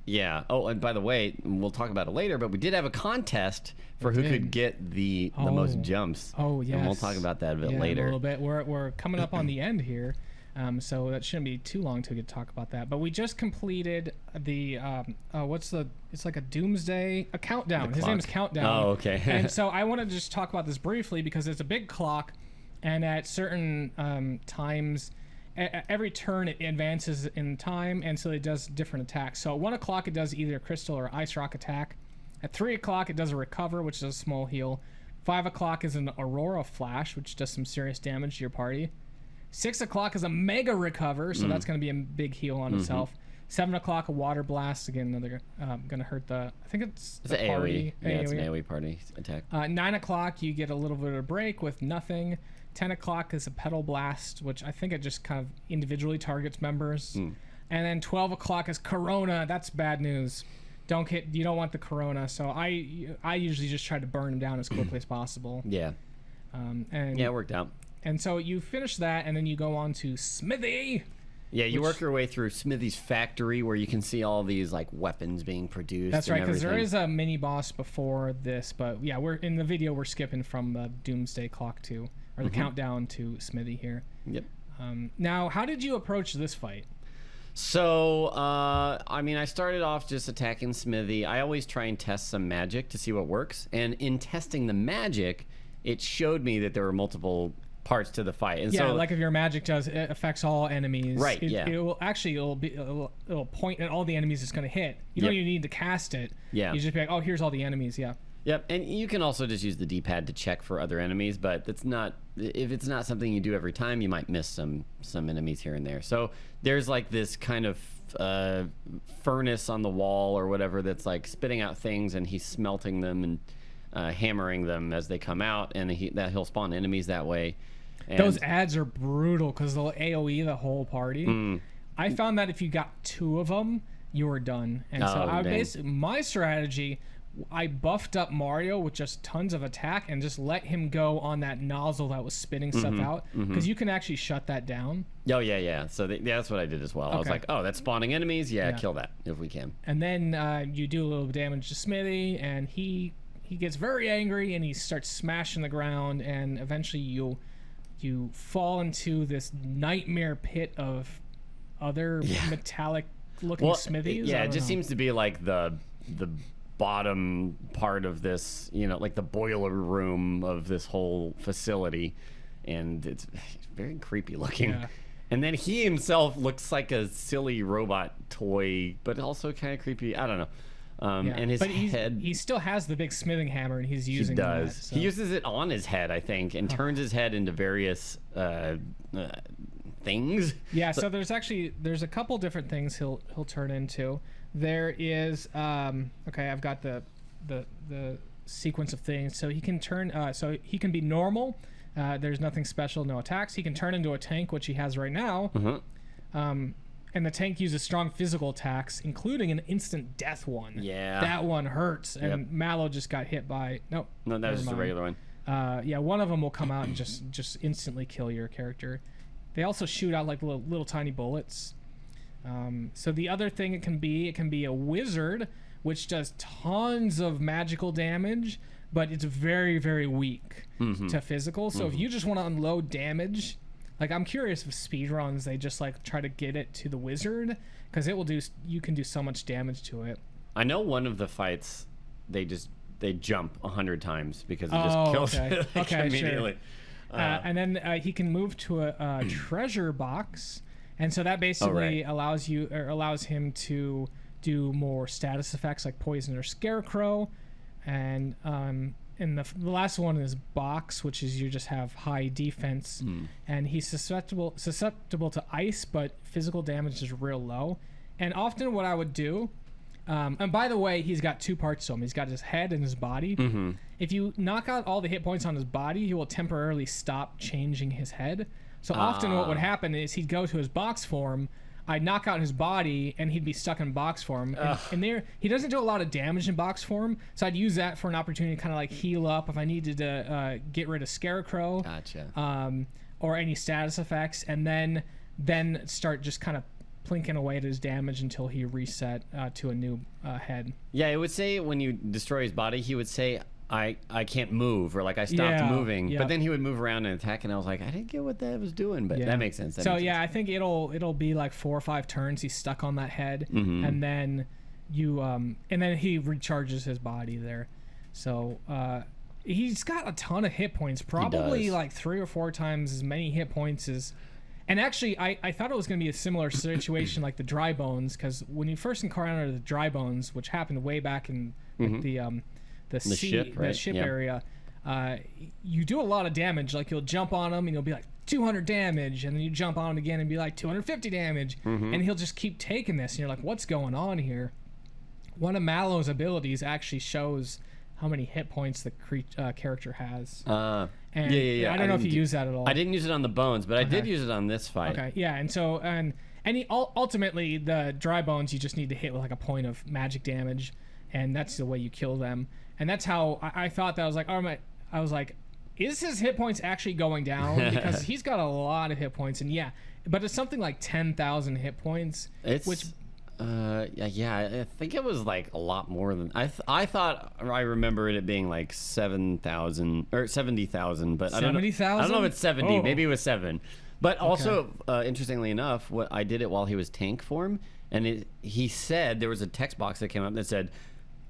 yeah. Oh, and by the way, we'll talk about it later, but we did have a contest for who could get the most jumps. Oh, yes. And we'll talk about that a bit later. A little bit. We're coming up on the end here, so that shouldn't be too long to get to talk about that. But we just completed the it's like a doomsday, a countdown. His name is Countdown. Oh, okay. And so I want to just talk about this briefly because it's a big clock, and at certain times. Every turn it advances in time, and so it does different attacks. So at 1 o'clock it does either a crystal or ice rock attack. At 3 o'clock it does a recover, which is a small heal. 5 o'clock is an aurora flash, which does some serious damage to your party. 6 o'clock is a mega recover, so that's going to be a big heal on itself. 7 o'clock a water blast, again another going to hurt the, I think it's the AoE. party. Yeah, it's an AoE party attack. 9 o'clock you get a little bit of a break with nothing. 10 o'clock is a pedal blast, which I think it just kind of individually targets members. And then 12 o'clock is Corona. That's bad news. You don't want the Corona. So I usually just try to burn them down as quickly as possible. Yeah. It worked out. And so you finish that, and then you go on to Smithy. Yeah, you work your way through Smithy's factory where you can see all these like weapons being produced. That's right, because there is a mini boss before this, but yeah, we're in the video. We're skipping from the Doomsday Clock to, or the countdown to Smithy here. Yep. Now, how did you approach this fight? So, I started off just attacking Smithy. I always try and test some magic to see what works, and in testing the magic, it showed me that there were multiple parts to the fight. And so, like if your magic it affects all enemies. Right. It'll point at all the enemies it's going to hit. You don't even need to cast it. Yeah. You just be like, oh, here's all the enemies. Yeah. Yep. And you can also just use the D-pad to check for other enemies, but if it's not something you do every time, you might miss some enemies here and there. So there's like this kind of furnace on the wall or whatever that's like spitting out things, and he's smelting them, and hammering them as they come out, and he'll spawn enemies that way. And those ads are brutal because they'll AoE the whole party. I found that if you got 2 of them, you were done. And so I basically, my strategy, I buffed up Mario with just tons of attack and just let him go on that nozzle that was spitting stuff out, because you can actually shut that down. Oh yeah. So that's what I did as well. I was like, oh, that's spawning enemies. Yeah, kill that if we can. And then you do a little damage to Smithy, and he gets very angry and he starts smashing the ground, and eventually you fall into this nightmare pit of other metallic looking smithies. Yeah, it just seems to be like the bottom part of this, like the boiler room of this whole facility, and it's very creepy looking. Yeah. And then he himself looks like a silly robot toy, but also kind of creepy. I don't know. And his head, he still has the big smithing hammer, and he's using that. So. He uses it on his head, I think, and turns his head into various things. Yeah, so there's a couple different things he'll turn into. There is okay, I've got the sequence of things. So he can turn so he can be normal. There's nothing special, no attacks. He can turn into a tank, which he has right now. And the tank uses strong physical attacks, including an instant death one. Yeah. That one hurts. And Mallow just got hit by... No, that was just a regular one. Yeah, one of them will come out and just instantly kill your character. They also shoot out like little tiny bullets. So the other thing it can be a wizard, which does tons of magical damage, but it's very, very weak to physical. So if you just want to unload damage... Like, I'm curious if speedruns, they just, like, try to get it to the wizard, because you can do so much damage to it. I know one of the fights, they jump 100 times, because it just kills it immediately. Sure. And then he can move to a treasure box, and so that basically allows him to do more status effects, like poison or scarecrow, and the last one is box, which is you just have high defense, and he's susceptible to ice, but physical damage is real low. And often what I would do, and by the way, he's got 2 parts to him. He's got his head and his body. If you knock out all the hit points on his body, he will temporarily stop changing his head. So often what would happen is he'd go to his box form, I'd knock out his body, and he'd be stuck in box form. And there, he doesn't do a lot of damage in box form, so I'd use that for an opportunity to kind of like heal up if I needed to get rid of Scarecrow. Gotcha. Or any status effects, and then start just kind of plinking away at his damage until he reset to a new head. Yeah, it would say when you destroy his body, he would say, I can't move, or like I stopped moving. But then he would move around and attack, and I was like, I didn't get what that was doing, but that makes sense. I think it'll be like 4 or 5 turns he's stuck on that head, and then he recharges his body there. So he's got a ton of hit points, probably like 3 or 4 times as many hit points as. And actually, I thought it was going to be a similar situation like the dry bones, because when you first encountered the dry bones, which happened way back in like, the ship area, you do a lot of damage. Like you'll jump on him and you'll be like 200 damage, and then you jump on him again and be like 250 damage, and he'll just keep taking this, and you're like, what's going on here? One of Mallow's abilities actually shows how many hit points the character has. Yeah. I don't know if you use that at all. I didn't use it on the bones, but I did use it on this fight. Okay, yeah, and so ultimately the dry bones you just need to hit with like a point of magic damage, and that's the way you kill them. And that's how I thought that. I was like, is his hit points actually going down? Because he's got a lot of hit points, and but it's something like 10,000 hit points. I think it was like a lot more than I thought. I remember it being like 7,000 or 70,000, but 70,000? I don't know if it's 70. Maybe it was 7. But also, interestingly enough, I did it while he was tank form, and he said there was a text box that came up that said,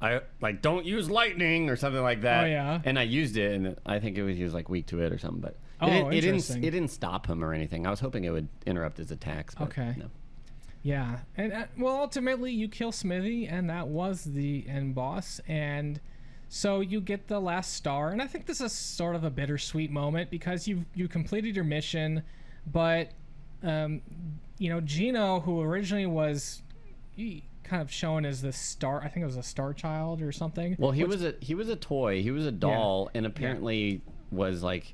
I like don't use lightning or something like that. Oh yeah. And I used it, and I think he was like weak to it or something. But it didn't stop him or anything. I was hoping it would interrupt his attacks. But no. Yeah, and well, ultimately you kill Smithy, and that was the end boss, and so you get the last star. And I think this is sort of a bittersweet moment because you completed your mission, but Geno, who originally was kind of shown as the star. I think it was a star child or something. Well, he was a toy. He was a doll, and apparently was like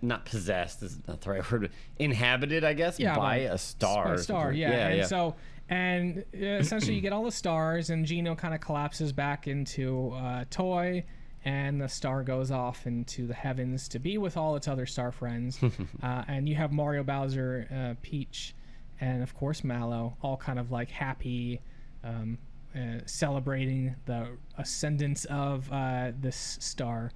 not possessed is not the right word. Inhabited, I guess, by a star. By a star, yeah. Yeah. So. And essentially, you get all the stars, and Geno kind of collapses back into a toy, and the star goes off into the heavens to be with all its other star friends. And you have Mario, Bowser, Peach, and of course Mallow, all kind of like happy, celebrating the ascendance of this star.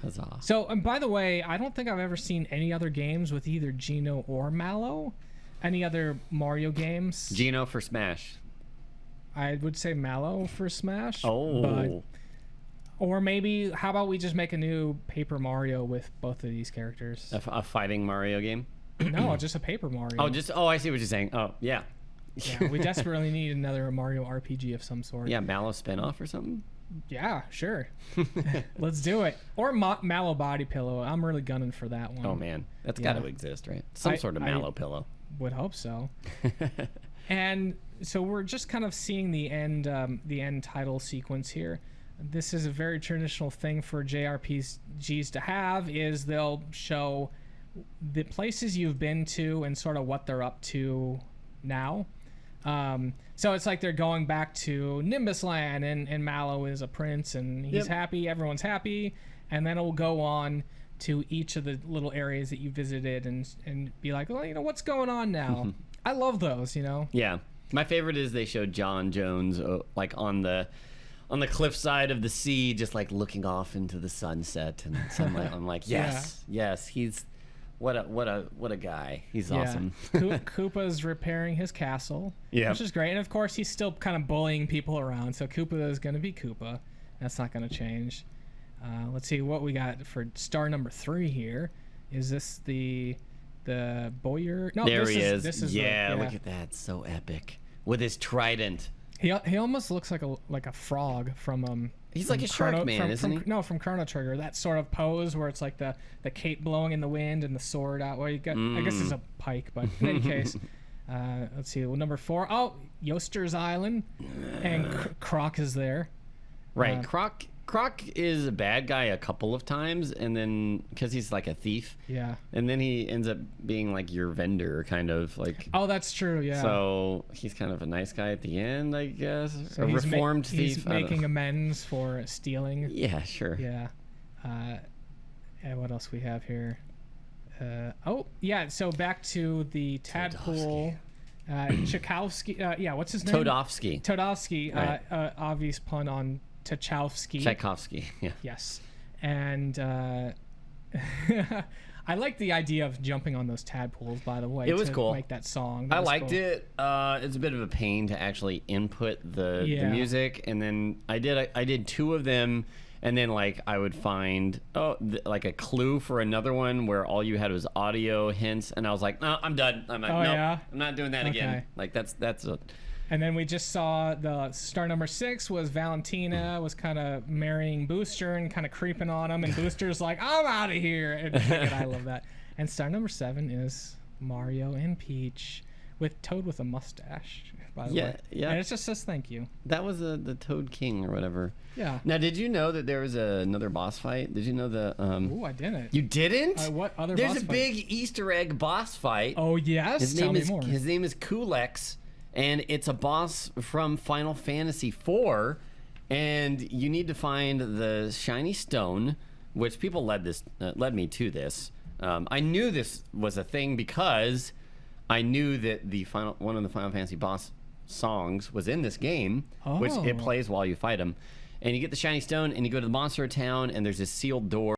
Huzzah. So, and by the way, I don't think I've ever seen any other games with either Geno or Mallow. Any other Mario games? Geno for Smash. I would say Mallow for Smash. Oh. Or maybe, how about we just make a new Paper Mario with both of these characters? A fighting Mario game? No, just a Paper Mario. I see what you're saying. Oh, yeah. Yeah, we desperately need another Mario RPG of some sort. Yeah, Mallow spinoff or something? Yeah, sure. Let's do it. Or Mallow Body Pillow. I'm really gunning for that one. Oh, man. That's got to exist, right? Some sort of Mallow pillow. Would hope so. And so we're just kind of seeing the end title sequence here. This is a very traditional thing for JRPGs to have, is they'll show the places you've been to and sort of what they're up to now. So it's like they're going back to Nimbus Land, and Mallow is a prince, and he's happy, everyone's happy, and then it will go on to each of the little areas that you visited and be like, well, what's going on now? I love those, Yeah. My favorite is they showed John Jones like on the cliffside of the sea, just like looking off into the sunset and sunlight. I'm like, yes, he's what a guy. He's awesome. Koopa's repairing his castle, which is great. And of course, he's still kind of bullying people around. So Koopa is going to be Koopa. That's not going to change. Let's see what we got for star number 3 here. Is this the Boyer? No, there he is. This is look at that, so epic with his trident. He almost looks like a frog from He's like a shark man, isn't he? No, from Chrono Trigger. That sort of pose where it's like the cape blowing in the wind and the sword out. Well, you got I guess it's a pike, but in any case, let's see. Well, number 4. Oh, Yoster's Island, and Croc is there. Right, Croc is a bad guy a couple of times, and then because he's like a thief, and then he ends up being like your vendor, kind of like. Oh, that's true. Yeah. So he's kind of a nice guy at the end, I guess. So a reformed thief. He's making amends for stealing. Yeah, sure. Yeah. And what else we have here? So back to the tadpole. Tchaikovsky. What's his name? Todovsky. Right. Obvious pun on Tchaikovsky. Yeah. Yes. And I like the idea of jumping on those tadpoles, by the way. It was cool. Make that song. I liked it. It's a bit of a pain to actually input the music, and then I did 2 of them, and then like I would find like a clue for another one where all you had was audio hints, and I was like, no, I'm done. I'm like, I'm not doing that again. Like that's a. And then we just saw the star number 6 was Valentina was kind of marrying Booster and kind of creeping on him, and Booster's like, I'm out of here. And I love that. And star number 7 is Mario and Peach with Toad with a mustache, by the way. Yeah. And it just says thank you. That was the Toad King or whatever. Yeah. Now, did you know that there was another boss fight? Did you know the? Ooh, I didn't. You didn't? What other? There's boss a big Easter egg boss fight. Oh yes. Tell me more. His name is Kulex. And it's a boss from Final Fantasy IV, and you need to find the shiny stone, which people led me to this. I knew this was a thing because I knew that one of the Final Fantasy boss songs was in this game, which it plays while you fight him. And you get the shiny stone, and you go to the monster town, and there's this sealed door,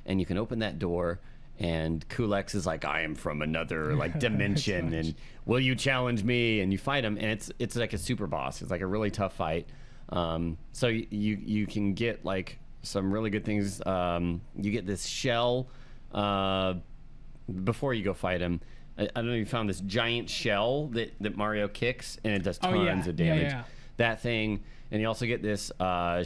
and you can open that door. And Kulex is like, I am from another like dimension, and will you challenge me? And you fight him, and it's like a super boss. It's like a really tough fight. So you can get like some really good things. You get this shell before you go fight him. I don't know if you found this giant shell that Mario kicks, and it does tons of damage. Yeah. That thing. And you also get this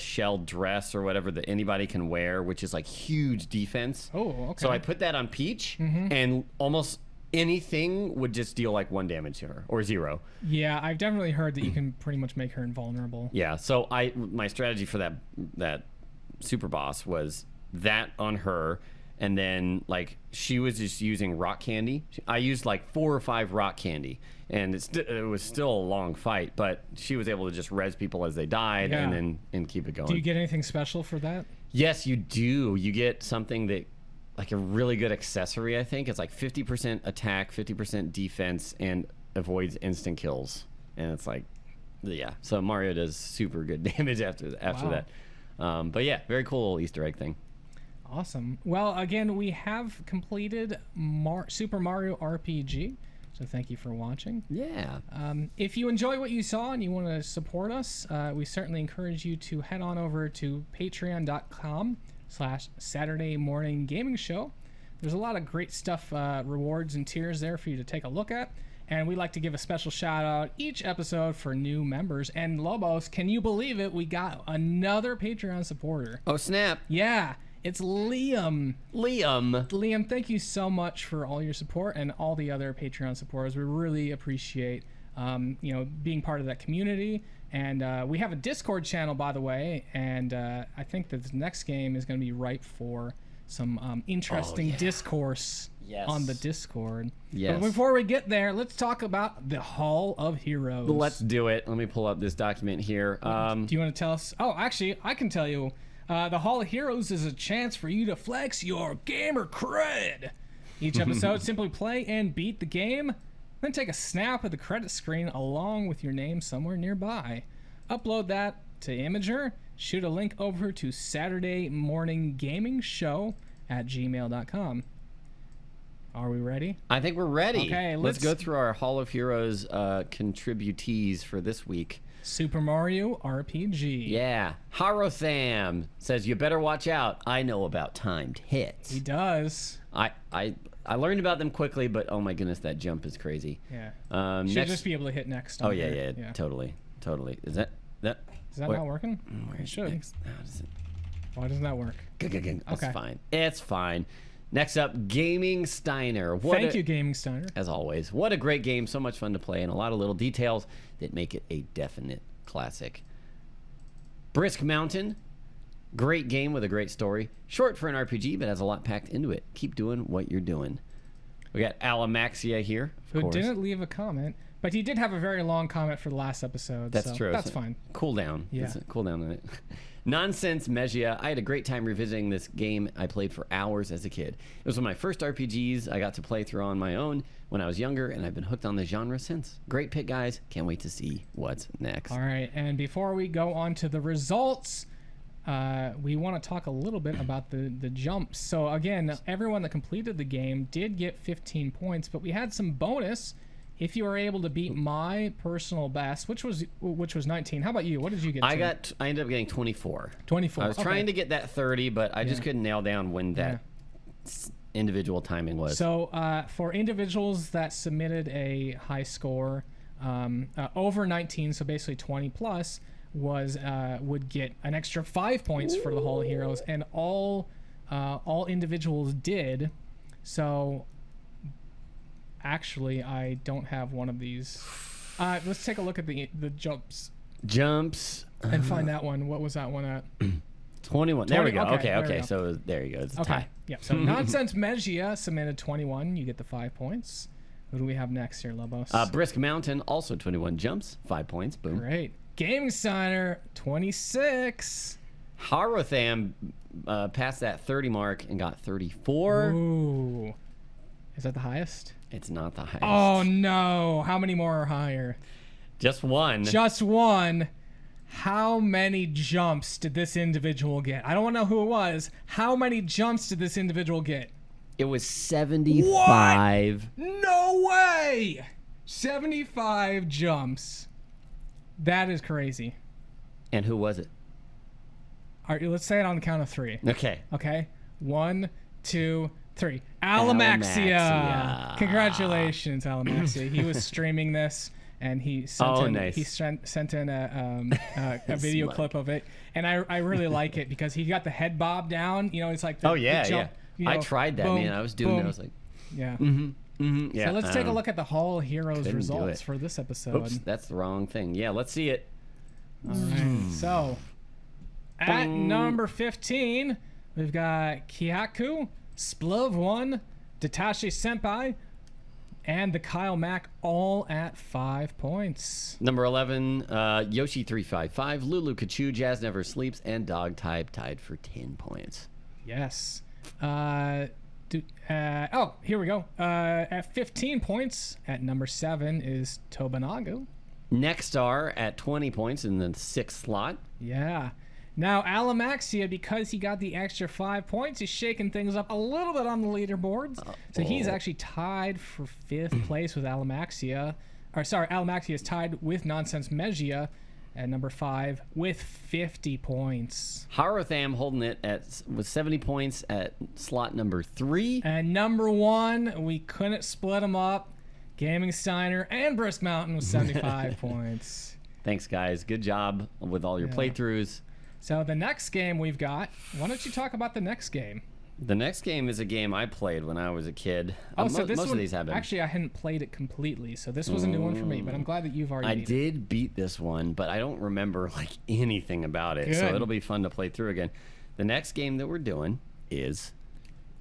shell dress or whatever that anybody can wear, which is like huge defense. Oh, okay. So I put that on Peach, and almost anything would just deal like 1 damage to her or 0. Yeah, I've definitely heard that you can pretty much make her invulnerable. Yeah, so my strategy for that super boss was that on her, and then like she was just using rock candy. I used like 4 or 5 rock candy, and it was still a long fight, but she was able to just res people as they died and keep it going. Do you get anything special for that? Yes, you do. You get something that, like a really good accessory, I think. It's like 50% attack, 50% defense, and avoids instant kills. And it's like, yeah. So Mario does super good damage after that. But yeah, very cool little Easter egg thing. Awesome. Well, again, we have completed Super Mario RPG. So thank you for watching. Yeah. If you enjoy what you saw and you want to support us, we certainly encourage you to head on over to patreon.com/Saturday Morning Gaming Show. There's a lot of great stuff, rewards and tiers there for you to take a look at. And we'd like to give a special shout out each episode for new members. And Lobos, can you believe it? We got another Patreon supporter. Oh, snap. Yeah. It's Liam. Liam, thank you so much for all your support and all the other Patreon supporters. We really appreciate, being part of that community. And we have a Discord channel, by the way. And I think that the next game is going to be ripe for some interesting discourse on the Discord. Yes. But before we get there, let's talk about the Hall of Heroes. Let's do it. Let me pull up this document here. Do you want to tell us? Oh, actually, I can tell you. The Hall of Heroes is a chance for you to flex your gamer cred. Each episode, simply play and beat the game, then take a snap of the credit screen along with your name somewhere nearby. Upload that to Imager, shoot a link over to Saturday Morning Gaming Show at gmail.com. Are we ready? I think we're ready. Okay, let's go through our Hall of Heroes contributees for this week. Super Mario RPG. Yeah. Harotham says, you better watch out. I know about timed hits. He does. I learned about them quickly, but oh my goodness, that jump is crazy. Yeah. Should just be able to hit next. Oh, yeah. Totally. Is that? Is that not working? It should. Next? Why doesn't that work? That's fine. It's fine. Next up, Gaming Steiner. Thank you, Gaming Steiner. As always, what a great game. So much fun to play and a lot of little details that make it a definite classic. Brisk Mountain. Great game with a great story. Short for an RPG, but has a lot packed into it. Keep doing what you're doing. We got Alamaxia here, who didn't leave a comment, but he did have a very long comment for the last episode. That's true. That's fine. Cool down. Yeah. Cool down on it. Nonsense Mejia. I had a great time revisiting this game I played for hours as a kid. It was one of my first RPGs I got to play through on my own when I was younger, and I've been hooked on the genre since. Great pick, guys. Can't wait to see what's next. All right, and before we go on to the results, we want to talk a little bit about the jumps. So again, everyone that completed the game did get 15 points, but we had some bonus if you were able to beat my personal best, which was 19. How about you? What did you get? I ended up getting 24. 24. I was trying to get that 30, but I just couldn't nail down when that individual timing was. So for individuals that submitted a high score over 19, so basically 20 plus, would get an extra 5 points for the Hall of Heroes, and all individuals did. So actually, I don't have one of these. Let's take a look at the jumps. And find that one. What was that one at? 21. There we go. Okay. So there you go. It's a tie. Yeah. So Nonsense Mejia submitted 21. You get the 5 points. Who do we have next here, Lobos? Brisk Mountain, also 21 jumps, 5 points. Boom. Great. Gaming Steiner, 26. Harotham passed that 30 mark and got 34. Ooh. Is that the highest? It's not the highest. Oh, no. How many more are higher? Just one. Just one. How many jumps did this individual get? I don't want to know who it was. How many jumps did this individual get? It was 75. What? No way! 75 jumps. That is crazy. And who was it? All right, let's say it on the count of 3. Okay. Okay. 1, 2, 3. Alamaxia. Congratulations, Alamaxia. He was streaming this, and he sent in a video clip of it, and I really like it because he got the head bob down. You know, it's like the jump. I tried that, boom, man. I was doing it. I was like, yeah. Yeah, So let's take a look at the Hall Heroes Couldn't do results it. for this episode. Oops, that's the wrong thing. Yeah, let's see it. All right. So at number 15, we've got Kihaku, Splov1, Datashi Senpai, and the Kyle Mack all at 5 points. Number 11, Yoshi355, Lulu Kachu, Jazz Never Sleeps, and Dog Type tied for 10 points. Yes. Here we go. At 15 points, at number 7 is Tobanago. Next star at 20 points in the 6th slot. Yeah. Now, Alamaxia, because he got the extra 5 points, he's shaking things up a little bit on the leaderboards. So he's actually tied for 5th place with Alamaxia. Alamaxia is tied with Nonsense Megia at number 5 with 50 points. Harotham holding it with 70 points at slot number 3. And number 1, we couldn't split them up. Gaming Steiner and Brisk Mountain with 75 points. Thanks, guys. Good job with all your playthroughs. So the next game we've got, why don't you talk about the next game? The next game is a game I played when I was a kid. Oh, so this most one, of these have been. actually, I hadn't played it completely, so this was a new one for me, but I'm glad that you've already beat it. I did beat this one, but I don't remember like anything about it. So Good. it'll be fun to play through again. The next game that we're doing is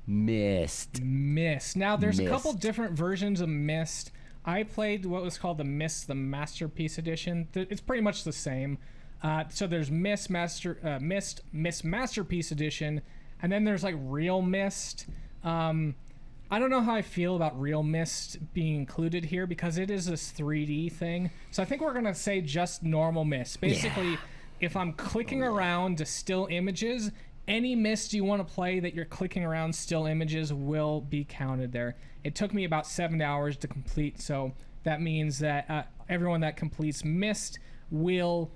Myst. Now, there's a couple Myst. different versions of Myst. I played what was called the Myst, the Masterpiece Edition. It's pretty much the same. So there's Myst Masterpiece Edition, and then there's like Real Myst. I don't know how I feel about Real Myst being included here because it is this 3D thing. So I think we're gonna say just normal Myst. Basically, if I'm clicking around to still images, any Myst you want to play that you're clicking around still images will be counted there. It took me about 7 hours to complete, so that means that everyone that completes Myst will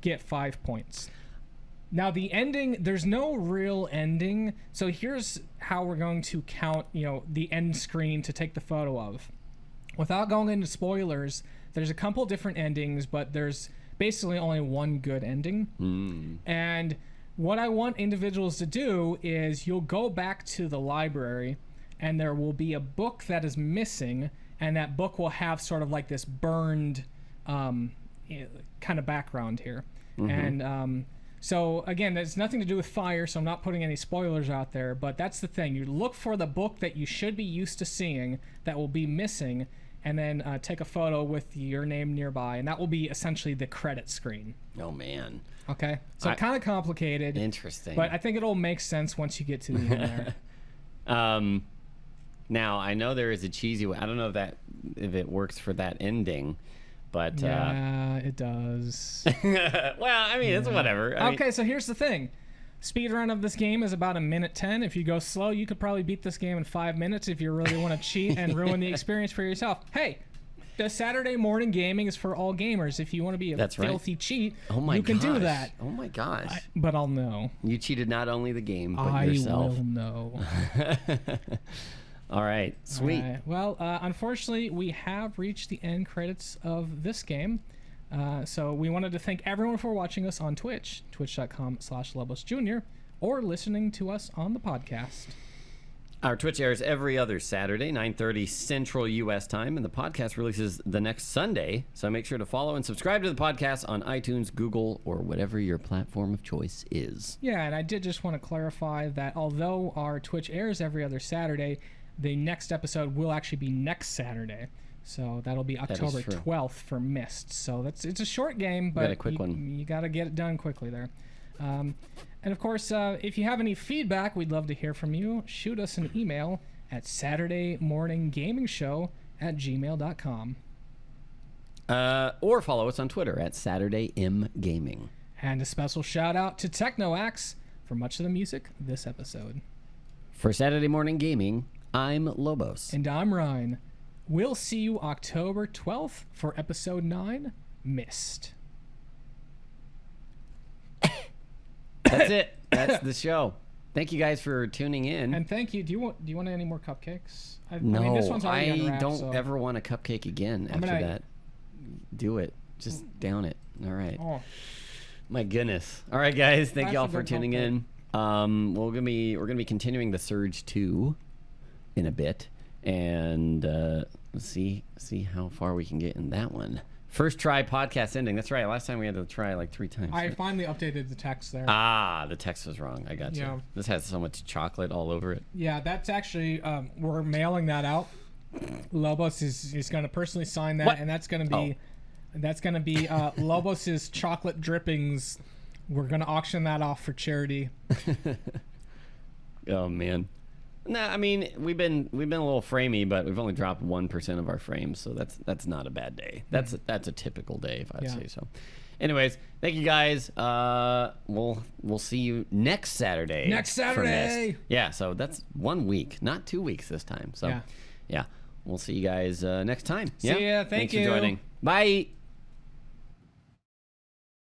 get 5 points. Now the ending, there's no real ending, so here's how we're going to count, the end screen to take the photo of. Without going into spoilers, there's a couple different endings, but there's basically only one good ending. And what I want individuals to do is you'll go back to the library and there will be a book that is missing, and that book will have sort of like this burned kind of background here. And so again, there's nothing to do with fire, so I'm not putting any spoilers out there, but that's the thing. You look for the book that you should be used to seeing that will be missing, and then take a photo with your name nearby, and that will be essentially the credit screen. Oh man. Okay, so kind of complicated. Interesting. But I think it'll make sense once you get to the end there. Now I know there is a cheesy way. I don't know if it works for that ending, but Yeah, it does. well, I mean, it's whatever. I mean, So here's the thing. Speedrun of this game is about 1:10. If you go slow, you could probably beat this game in 5 minutes if you really want to cheat and ruin the experience for yourself. Hey, the Saturday morning gaming is for all gamers. If you want to be a filthy cheat, you can do that. Oh my gosh. But I'll know. You cheated not only the game, but I yourself. will know. All right, sweet. All right. Well, unfortunately, we have reached the end credits of this game. So we wanted to thank everyone for watching us on Twitch, twitch.com/LobosJr, or listening to us on the podcast. Our Twitch airs every other Saturday, 9:30 Central U.S. time, and the podcast releases the next Sunday. So make sure to follow and subscribe to the podcast on iTunes, Google, or whatever your platform of choice is. Yeah, and I did just want to clarify that although our Twitch airs every other Saturday, the next episode will actually be next Saturday. So that'll be October 12th for Myst. So it's a short game, but you got to get it done quickly there. And of course, if you have any feedback, we'd love to hear from you. Shoot us an email at SaturdayMorningGamingShow@gmail.com. Or follow us on Twitter at SaturdayMGaming. And a special shout out to TechnoAxe for much of the music this episode. For Saturday Morning Gaming, I'm Lobos. And I'm Ryan. We'll see you October 12th for episode 9, Myst. That's it. That's the show. Thank you guys for tuning in. And thank you. Do you want any more cupcakes? No, I mean, this one's already unwrapped, don't ever want a cupcake again after that. Do it. Just down it. All right. Oh. My goodness. All right, guys. Thank you all for tuning cupcake. in. We're gonna be continuing the Surge 2 in a bit. and see how far we can get in that one. First try podcast ending. That's right. Last time we had to try like 3 times. I finally updated the text there. Ah, the text was wrong. I got you. Yeah. This has so much chocolate all over it. Yeah, that's actually we're mailing that out. Lobos is going to personally sign that, and that's going to be Lobos's chocolate drippings. We're going to auction that off for charity. Oh man. Nah, I mean we've been a little framey, but we've only dropped 1% of our frames, so that's not a bad day. That's a typical day, if I'd say so. Anyways, thank you guys. We'll see you next Saturday. Next Saturday. Yeah, so that's 1 week, not 2 weeks this time. So yeah, we'll see you guys next time. See ya. Thanks for joining. Bye.